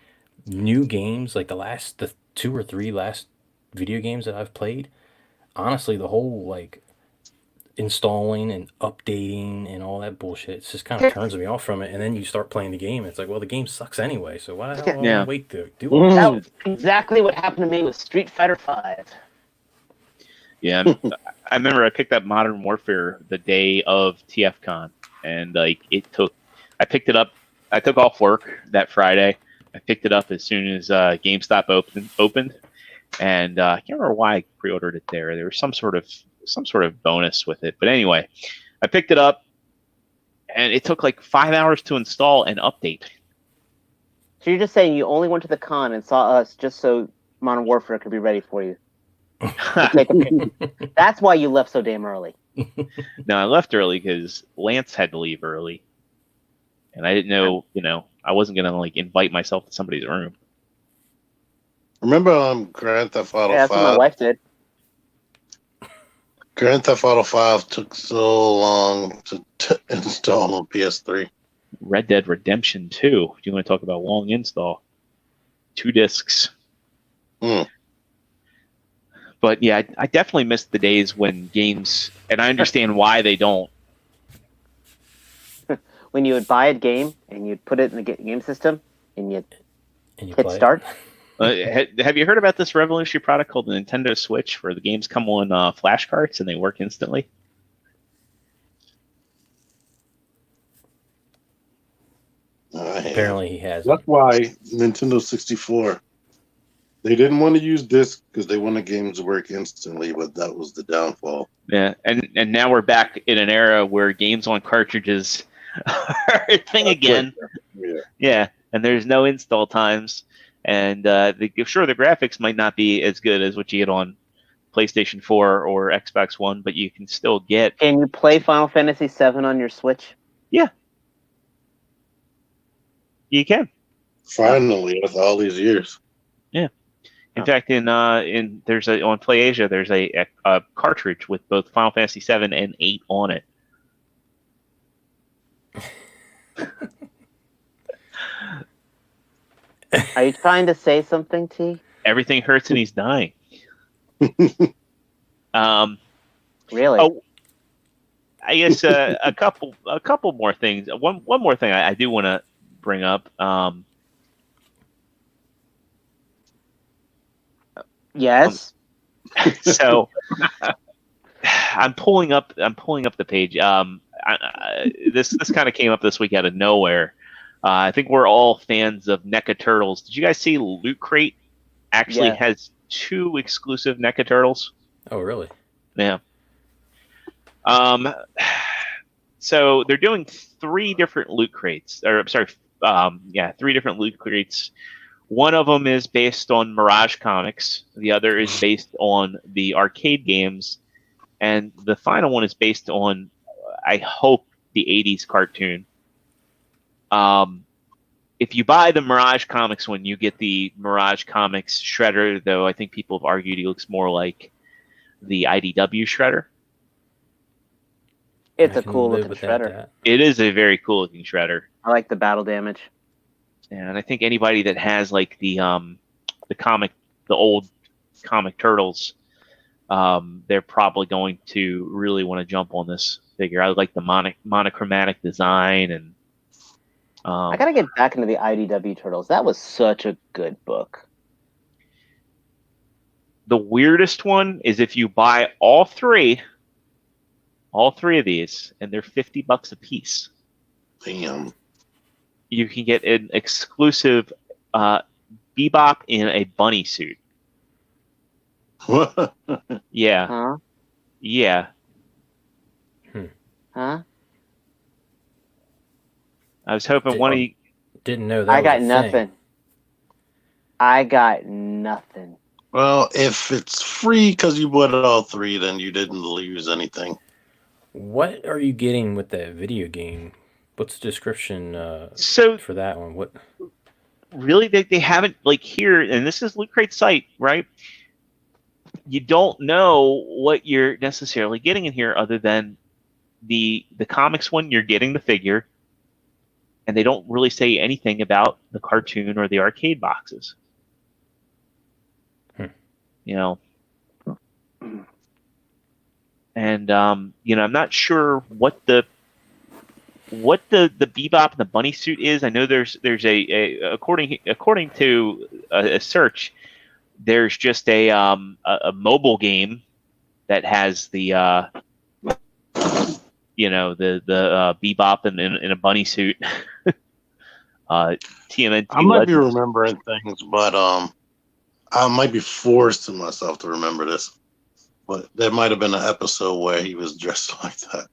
Speaker 2: New games, like the 2 or 3 last video games that I've played, honestly, the whole like installing and updating and all that bullshit, it just kind of turns me off from it. And then you start playing the game, it's like, well, the game sucks anyway, so why the hell do I want to wait to do all
Speaker 3: that? Was exactly what happened to me with Street Fighter V.
Speaker 1: Yeah, I remember I picked up Modern Warfare the day of TFCon, and like I picked it up. I took off work that Friday. I picked it up as soon as GameStop opened, and I can't remember why I pre-ordered it there. There was some sort of bonus with it, but anyway, I picked it up, and it took like 5 hours to install and update.
Speaker 3: So you're just saying you only went to the con and saw us just so Modern Warfare could be ready for you. That's why you left so damn early.
Speaker 1: No, I left early because Lance had to leave early, and I didn't know, I wasn't gonna like invite myself to somebody's room.
Speaker 5: Remember Grand Theft Auto 5?
Speaker 3: That's what my wife did.
Speaker 5: Grand Theft Auto 5 took so long to install on PS3.
Speaker 1: Red Dead Redemption 2. Do you want to talk about long install? 2 discs. But yeah, I definitely missed the days when games, and I understand why they don't.
Speaker 3: When you would buy a game and you'd put it in the game system and you hit start.
Speaker 1: Have you heard about this revolutionary product called the Nintendo Switch, where the games come on flashcards and they work instantly?
Speaker 2: Apparently he has.
Speaker 5: That's why Nintendo 64. They didn't want to use disc because they wanted games to work instantly, but that was the downfall.
Speaker 1: Yeah, and now we're back in an era where games on cartridges are a thing again. Yeah, and there's no install times, and the graphics might not be as good as what you get on PlayStation 4 or Xbox One, but you can still get.
Speaker 3: Can you play Final Fantasy VII on your Switch?
Speaker 1: Yeah, you can.
Speaker 5: Finally, after all these years.
Speaker 1: Yeah. In fact, on PlayAsia, there's a cartridge with both Final Fantasy 7 and 8 on it.
Speaker 3: Are you trying to say something, T?
Speaker 1: Everything hurts and he's dying.
Speaker 3: Really?
Speaker 1: Oh, I guess a couple more things. One more thing I do want to bring up.
Speaker 3: Yes.
Speaker 1: So I'm pulling up the page. This kind of came up this week out of nowhere. I think we're all fans of NECA Turtles. Did you guys see Loot Crate actually
Speaker 3: Yeah.
Speaker 1: has 2 exclusive NECA Turtles?
Speaker 2: Oh, really?
Speaker 1: Yeah. So they're doing 3 different Loot Crates, or I'm sorry, 3 different Loot Crates. One of them is based on Mirage Comics. The other is based on the arcade games, and the final one is based on, I hope, the '80s cartoon. If you buy the Mirage Comics one, you get the Mirage Comics Shredder, though I think people have argued he looks more like the IDW Shredder.
Speaker 3: It's
Speaker 2: I
Speaker 3: a
Speaker 2: can
Speaker 3: cool
Speaker 2: live
Speaker 3: looking
Speaker 2: without
Speaker 3: shredder.
Speaker 2: that.
Speaker 1: It is a very cool looking Shredder.
Speaker 3: I like the battle damage.
Speaker 1: And I think anybody that has like the old comic Turtles, they're probably going to really want to jump on this figure. I like the monochromatic design, and
Speaker 3: I gotta get back into the IDW Turtles. That was such a good book.
Speaker 1: the weirdest one is if you buy all three of these, and they're $50 a piece.
Speaker 5: Damn.
Speaker 1: You can get an exclusive Bebop in a bunny suit.
Speaker 5: What?
Speaker 1: Yeah,
Speaker 3: Huh?
Speaker 1: yeah.
Speaker 3: Huh?
Speaker 1: I was hoping one of you.
Speaker 2: Didn't know that
Speaker 3: I
Speaker 2: was
Speaker 3: got
Speaker 2: a thing.
Speaker 3: nothing. I got nothing.
Speaker 5: Well, if it's free because you bought all 3, then you didn't lose anything.
Speaker 2: What are you getting with that video game? What's the description
Speaker 1: So
Speaker 2: for that one? What?
Speaker 1: really, they haven't, like, here, and this is Loot Crate's site, right? You don't know what you're necessarily getting in here, other than the comics one. You're getting the figure, and they don't really say anything about the cartoon or the arcade boxes. You know, and I'm not sure what the Bebop and the bunny suit is. I know there's a according to a search, there's just a mobile game that has the Bebop in a bunny suit. TMen.
Speaker 5: I might be remembering things, but I might be forcing myself to remember this. But there might have been an episode where he was dressed like that.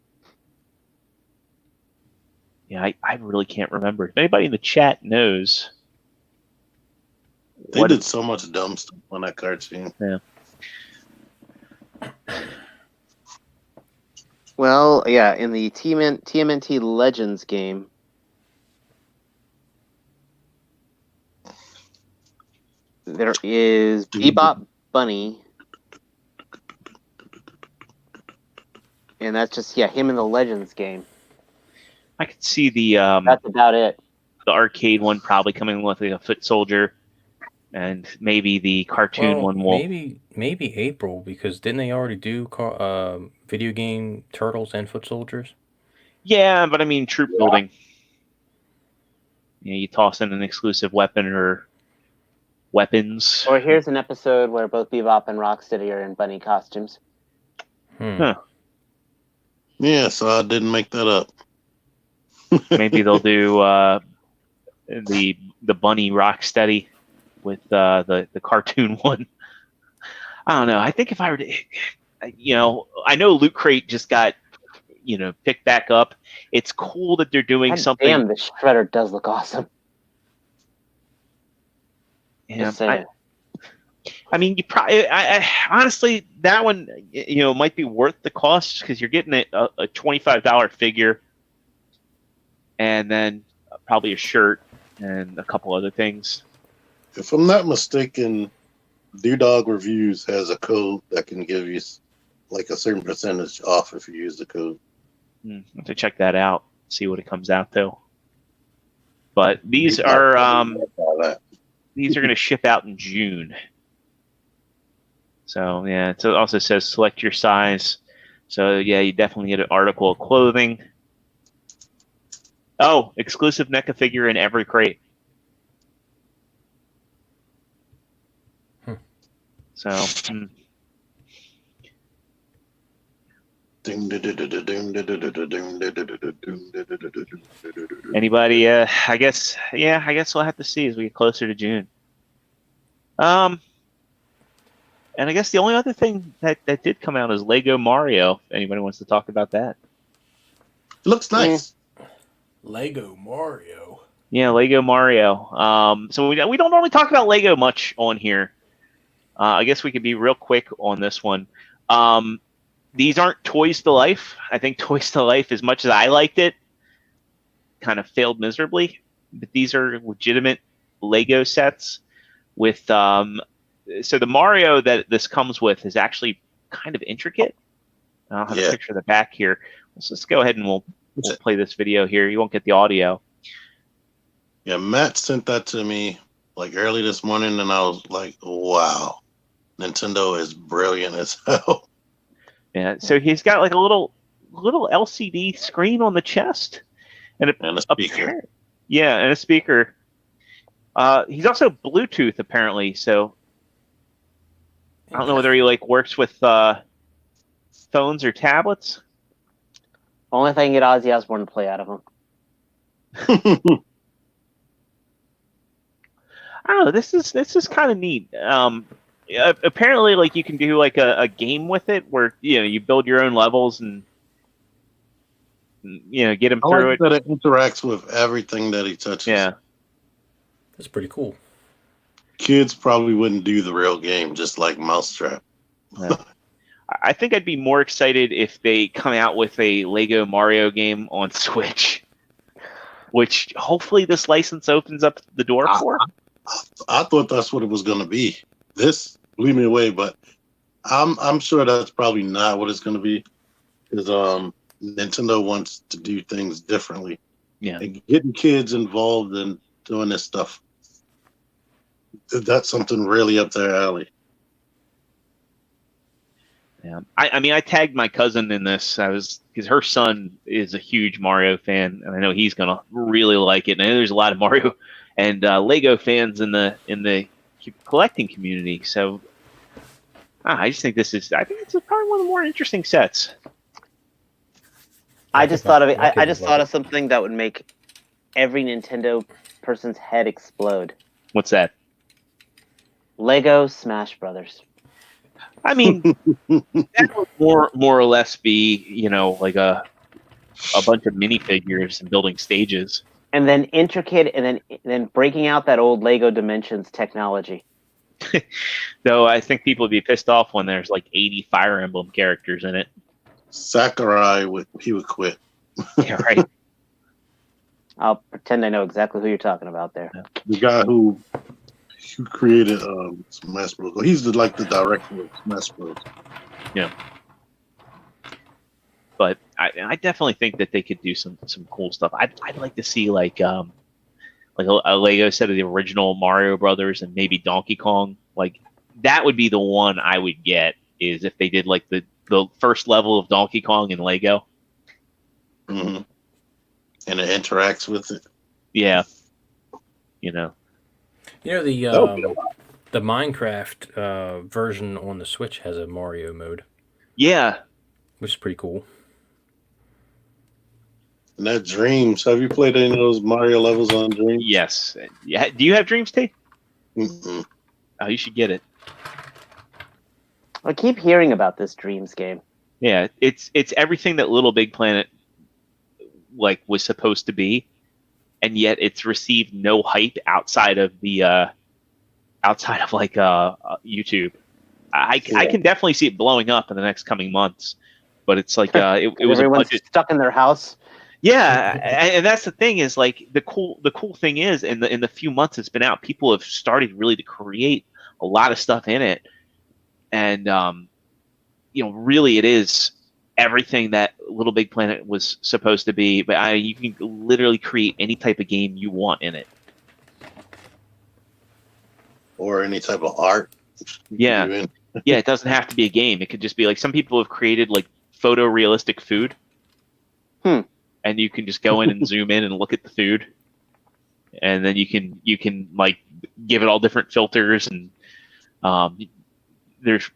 Speaker 1: Yeah, I really can't remember. If anybody in the chat knows,
Speaker 5: They did so much dumb stuff on that cartoon.
Speaker 1: Yeah.
Speaker 3: Well, yeah, in the TMNT Legends game, there is Bebop Bunny, and that's just him in the Legends game.
Speaker 1: I could see the
Speaker 3: That's about it.
Speaker 1: the arcade one probably coming with like a foot soldier, and maybe the cartoon one will.
Speaker 2: Maybe April, because didn't they already do video game Turtles and Foot Soldiers?
Speaker 1: Yeah, but I mean troop building. You toss in an exclusive weapon or weapons.
Speaker 3: Or here's an episode where both Bebop and Rocksteady are in bunny costumes.
Speaker 1: Huh.
Speaker 5: Yeah, so I didn't make that up.
Speaker 1: Maybe they'll do the bunny Rocksteady with the cartoon one. I don't know. I think if I were to, I know Loot Crate just got picked back up. It's cool that they're doing
Speaker 3: God
Speaker 1: something.
Speaker 3: damn, the Shredder does look awesome.
Speaker 1: Yeah,
Speaker 3: Just saying.
Speaker 1: I mean, you probably, I honestly, that one, might be worth the cost, because you're getting a $25 figure, and then probably a shirt and a couple other things.
Speaker 5: If I'm not mistaken, Dewdog Reviews has a code that can give you like a certain percentage off if you use the code.
Speaker 1: I'll have to check that out, see what it comes out to. But these are going to ship out in June. So yeah, it also says select your size. So yeah, you definitely get an article of clothing. Oh, exclusive NECA figure in every crate. So Anybody? I guess. Yeah, I guess we'll have to see as we get closer to June. And I guess the only other thing that did come out is Lego Mario. If anybody wants to talk about that?
Speaker 5: It looks nice.
Speaker 2: Lego Mario.
Speaker 1: Yeah, Lego Mario. So we don't normally talk about Lego much on here. I guess we could be real quick on this one. These aren't Toys to Life. I think Toys to Life, as much as I liked it, kind of failed miserably. But these are legitimate Lego sets with. So the Mario that this comes with is actually kind of intricate. I'll have a picture of the back here. Let's just go ahead and we'll play this video here. You won't get the audio.
Speaker 5: Yeah, Matt sent that to me like early this morning, and I was like, "Wow, Nintendo is brilliant as hell."
Speaker 1: Yeah, so he's got like a little LCD screen on the chest and
Speaker 5: a speaker.
Speaker 1: Yeah, and a speaker. He's also Bluetooth apparently, so I don't know whether he like works with phones or tablets.
Speaker 3: Only if I can get Ozzy Osbourne to play out of him.
Speaker 1: I don't know. This is kind of neat. Apparently, like you can do like a game with it where you build your own levels and get him through it.
Speaker 5: That it interacts with everything that he touches.
Speaker 1: Yeah,
Speaker 2: that's pretty cool.
Speaker 5: Kids probably wouldn't do the real game, just like Mousetrap.
Speaker 1: Yeah. I think I'd be more excited if they come out with a Lego Mario game on Switch, which hopefully this license opens up the door for.
Speaker 5: I thought that's what it was going to be. This blew me away, but I'm sure that's probably not what it's going to be, because Nintendo wants to do things differently.
Speaker 1: Yeah,
Speaker 5: and getting kids involved in doing this stuff. That's something really up their alley.
Speaker 1: Yeah, I mean, I tagged my cousin in this. Because her son is a huge Mario fan, and I know he's gonna really like it. And I know there's a lot of Mario and Lego fans in the collecting community. So I just think it's probably one of the more interesting sets.
Speaker 3: I just thought of it. I just thought of something that would make every Nintendo person's head explode.
Speaker 1: What's that?
Speaker 3: Lego Smash Brothers.
Speaker 1: I mean, that would more or less be, like a bunch of minifigures and building stages.
Speaker 3: And then intricate, and then breaking out that old Lego Dimensions technology.
Speaker 1: Though I think people would be pissed off when there's like 80 Fire Emblem characters in it.
Speaker 5: Sakurai would quit.
Speaker 1: Yeah, right.
Speaker 3: I'll pretend I know exactly who you're talking about there.
Speaker 5: The guy who created Smash Bros. He's the director of Smash Bros.
Speaker 1: Yeah. But I definitely think that they could do some cool stuff. I'd like to see like a Lego set of the original Mario Brothers and maybe Donkey Kong. Like that would be the one I would get, is if they did like the first level of Donkey Kong in Lego.
Speaker 5: Mm-hmm. And it interacts with it.
Speaker 1: Yeah.
Speaker 2: The Minecraft version on the Switch has a Mario mode.
Speaker 1: Yeah.
Speaker 2: Which is pretty cool.
Speaker 5: And that Dreams. Have you played any of those Mario levels on Dreams?
Speaker 1: Yes. Yeah. Do you have Dreams, T?
Speaker 5: Mm-mm.
Speaker 1: Oh, you should get it.
Speaker 3: I keep hearing about this Dreams game.
Speaker 1: Yeah, it's everything that Little Big Planet was supposed to be, and yet it's received no hype outside of YouTube. I can definitely see it blowing up in the next coming months, but it's like it was
Speaker 3: everyone's stuck in their house.
Speaker 1: Yeah, and that's the thing is like the cool thing is in the few months it's been out, people have started really to create a lot of stuff in it, and really it is everything that Little Big Planet was supposed to be. But you can literally create any type of game you want in it,
Speaker 5: or any type of art.
Speaker 1: Yeah, yeah. It doesn't have to be a game. It could just be like some people have created like photorealistic food. And you can just go in and zoom in and look at the food, and then you can like give it all different filters, and there's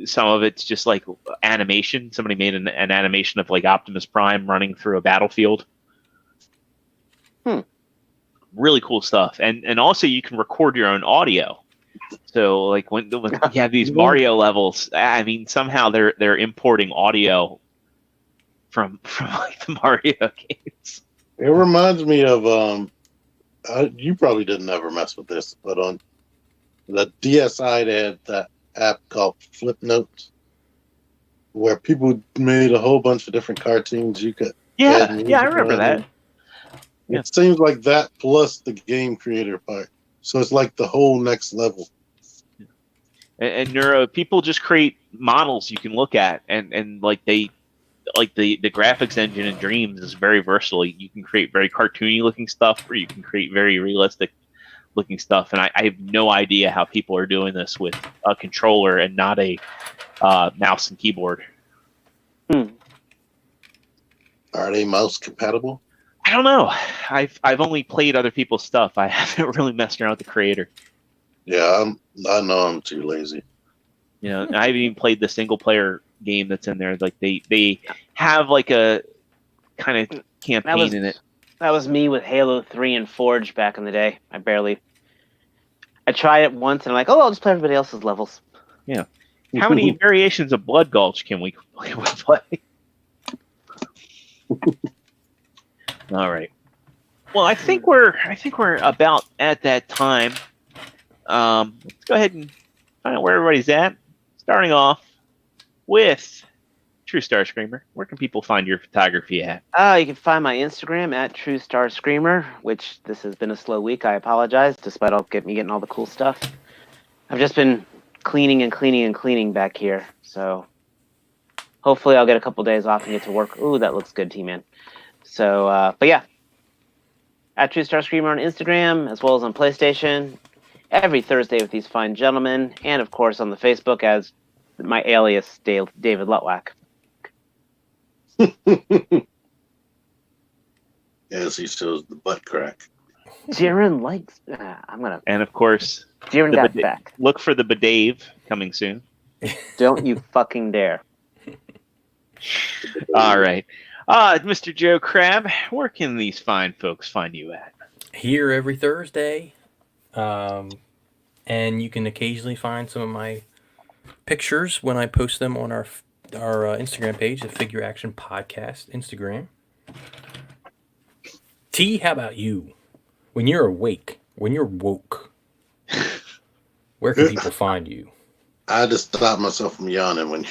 Speaker 1: some of it's just like animation. Somebody made an animation of like Optimus Prime running through a battlefield. Really cool stuff, and also you can record your own audio. So like when you have these Mario levels, I mean somehow they're importing audio from like the Mario games.
Speaker 5: It reminds me of you probably didn't ever mess with this, but on the DSi they had that app called Flip Notes, where people made a whole bunch of different cartoons. You could
Speaker 1: Yeah,
Speaker 5: add
Speaker 1: yeah, I
Speaker 5: music
Speaker 1: remember
Speaker 5: around
Speaker 1: that.
Speaker 5: them. It seems like that plus the game creator part. So it's like the whole next level.
Speaker 1: And Neuro, people just create models you can look at, and like the graphics engine in Dreams is very versatile. You can create very cartoony looking stuff, or you can create very realistic looking stuff. And I have no idea how people are doing this with a controller and not a mouse and keyboard.
Speaker 5: Are they mouse compatible?
Speaker 1: I don't know. I've only played other people's stuff. I haven't really messed around with the creator.
Speaker 5: Yeah, I know I'm too lazy.
Speaker 1: You know, I haven't even played the single player game that's in there. Like they have like a kind of campaign in it.
Speaker 3: That was me with Halo 3 and Forge back in the day. I tried it once and I'm like, oh, I'll just play everybody else's levels.
Speaker 1: Yeah. How many variations of Blood Gulch can we play? All right. Well, I think we're about at that time. Let's go ahead and find out where everybody's at. Starting off with True Star Screamer. Where can people find your photography at?
Speaker 3: You can find my Instagram at True Star Screamer, which this has been a slow week. I apologize, despite me getting all the cool stuff. I've just been cleaning and cleaning and cleaning back here, so hopefully I'll get a couple days off and get to work. Ooh, that looks good, T-Man. So, but yeah, at True Star Screamer on Instagram, as well as on PlayStation, every Thursday with these fine gentlemen, and of course on the Facebook as my alias, David Lutwack.
Speaker 5: As he shows the butt crack.
Speaker 3: Jiren likes.
Speaker 1: And of course,
Speaker 3: Jiren got back.
Speaker 1: Look for the Bedave coming soon.
Speaker 3: Don't you fucking dare.
Speaker 1: All right. Mr. Joe Crab, where can these fine folks find you at?
Speaker 2: Here every Thursday. And you can occasionally find some of my pictures when I post them on our Instagram page, the Figure Action Podcast Instagram. T, how about you? When you're awake, when you're woke, where can people find you?
Speaker 5: I just stopped myself from yawning when you.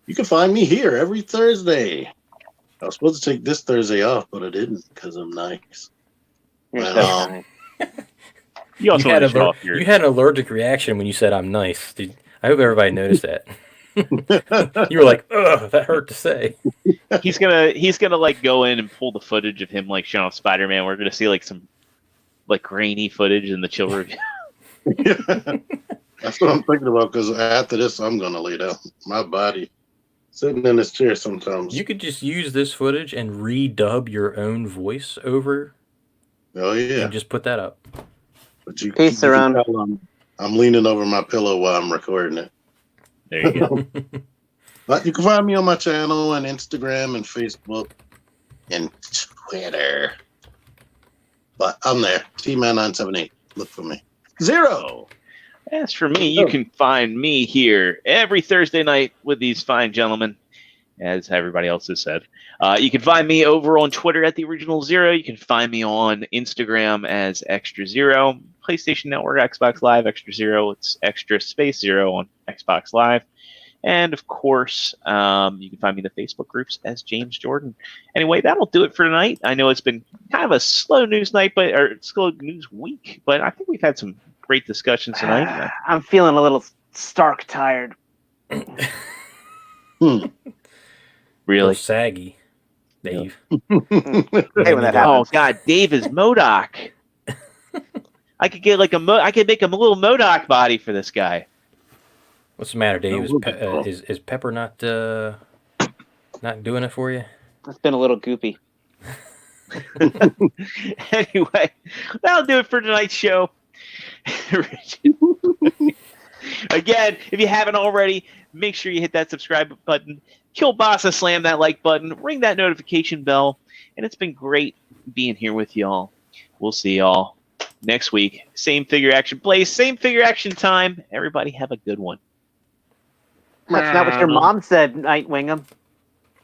Speaker 5: You can find me here every Thursday. I was supposed to take this Thursday off, but I didn't because I'm nice.
Speaker 3: You're
Speaker 5: And,
Speaker 3: so kind.
Speaker 1: You also
Speaker 2: had
Speaker 1: want to show off your...
Speaker 2: you had an allergic reaction when you said I'm nice. I hope everybody noticed that. You were like, ugh, that hurt to say.
Speaker 1: He's gonna like go in and pull the footage of him like showing off Spider-Man. We're gonna see like some like grainy footage in the chill review.
Speaker 5: That's what I'm thinking about because after this, I'm gonna lay down. My body sitting in this chair sometimes.
Speaker 2: You could just use this footage and redub your own voice over.
Speaker 5: Oh yeah,
Speaker 2: and just put that up.
Speaker 5: But you,
Speaker 3: Peace
Speaker 5: you
Speaker 3: around.
Speaker 5: can tell I'm leaning over my pillow while I'm recording it.
Speaker 1: There you go.
Speaker 5: But you can find me on my channel and Instagram and Facebook and Twitter. But I'm there. TMen978. Look for me. 0.
Speaker 1: As for me, you can find me here every Thursday night with these fine gentlemen, as everybody else has said. You can find me over on Twitter at the Original Zero. You can find me on Instagram as Extra Zero. PlayStation Network, Xbox Live, Extra Zero. It's Extra Space Zero on Xbox Live. And of course, you can find me in the Facebook groups as James Jordan. Anyway, that'll do it for tonight. I know it's been kind of a slow news night, or slow news week, but I think we've had some great discussions tonight.
Speaker 3: I'm feeling a little stark tired.
Speaker 1: Really
Speaker 2: saggy, Dave.
Speaker 3: Hey, when that happens.
Speaker 1: Oh God, Dave is MODOK. I could get I could make a little MODOK body for this guy.
Speaker 2: What's the matter, Dave? Is Pepper not doing it for you?
Speaker 3: It's been a little goopy.
Speaker 1: Anyway, that'll do it for tonight's show. Again, if you haven't already, make sure you hit that subscribe button. Kill Bossa, slam that like button, ring that notification bell. And it's been great being here with y'all. We'll see y'all next week. Same figure action place, same figure action time. Everybody have a good one.
Speaker 3: That's not what your mom said, Night Wingham.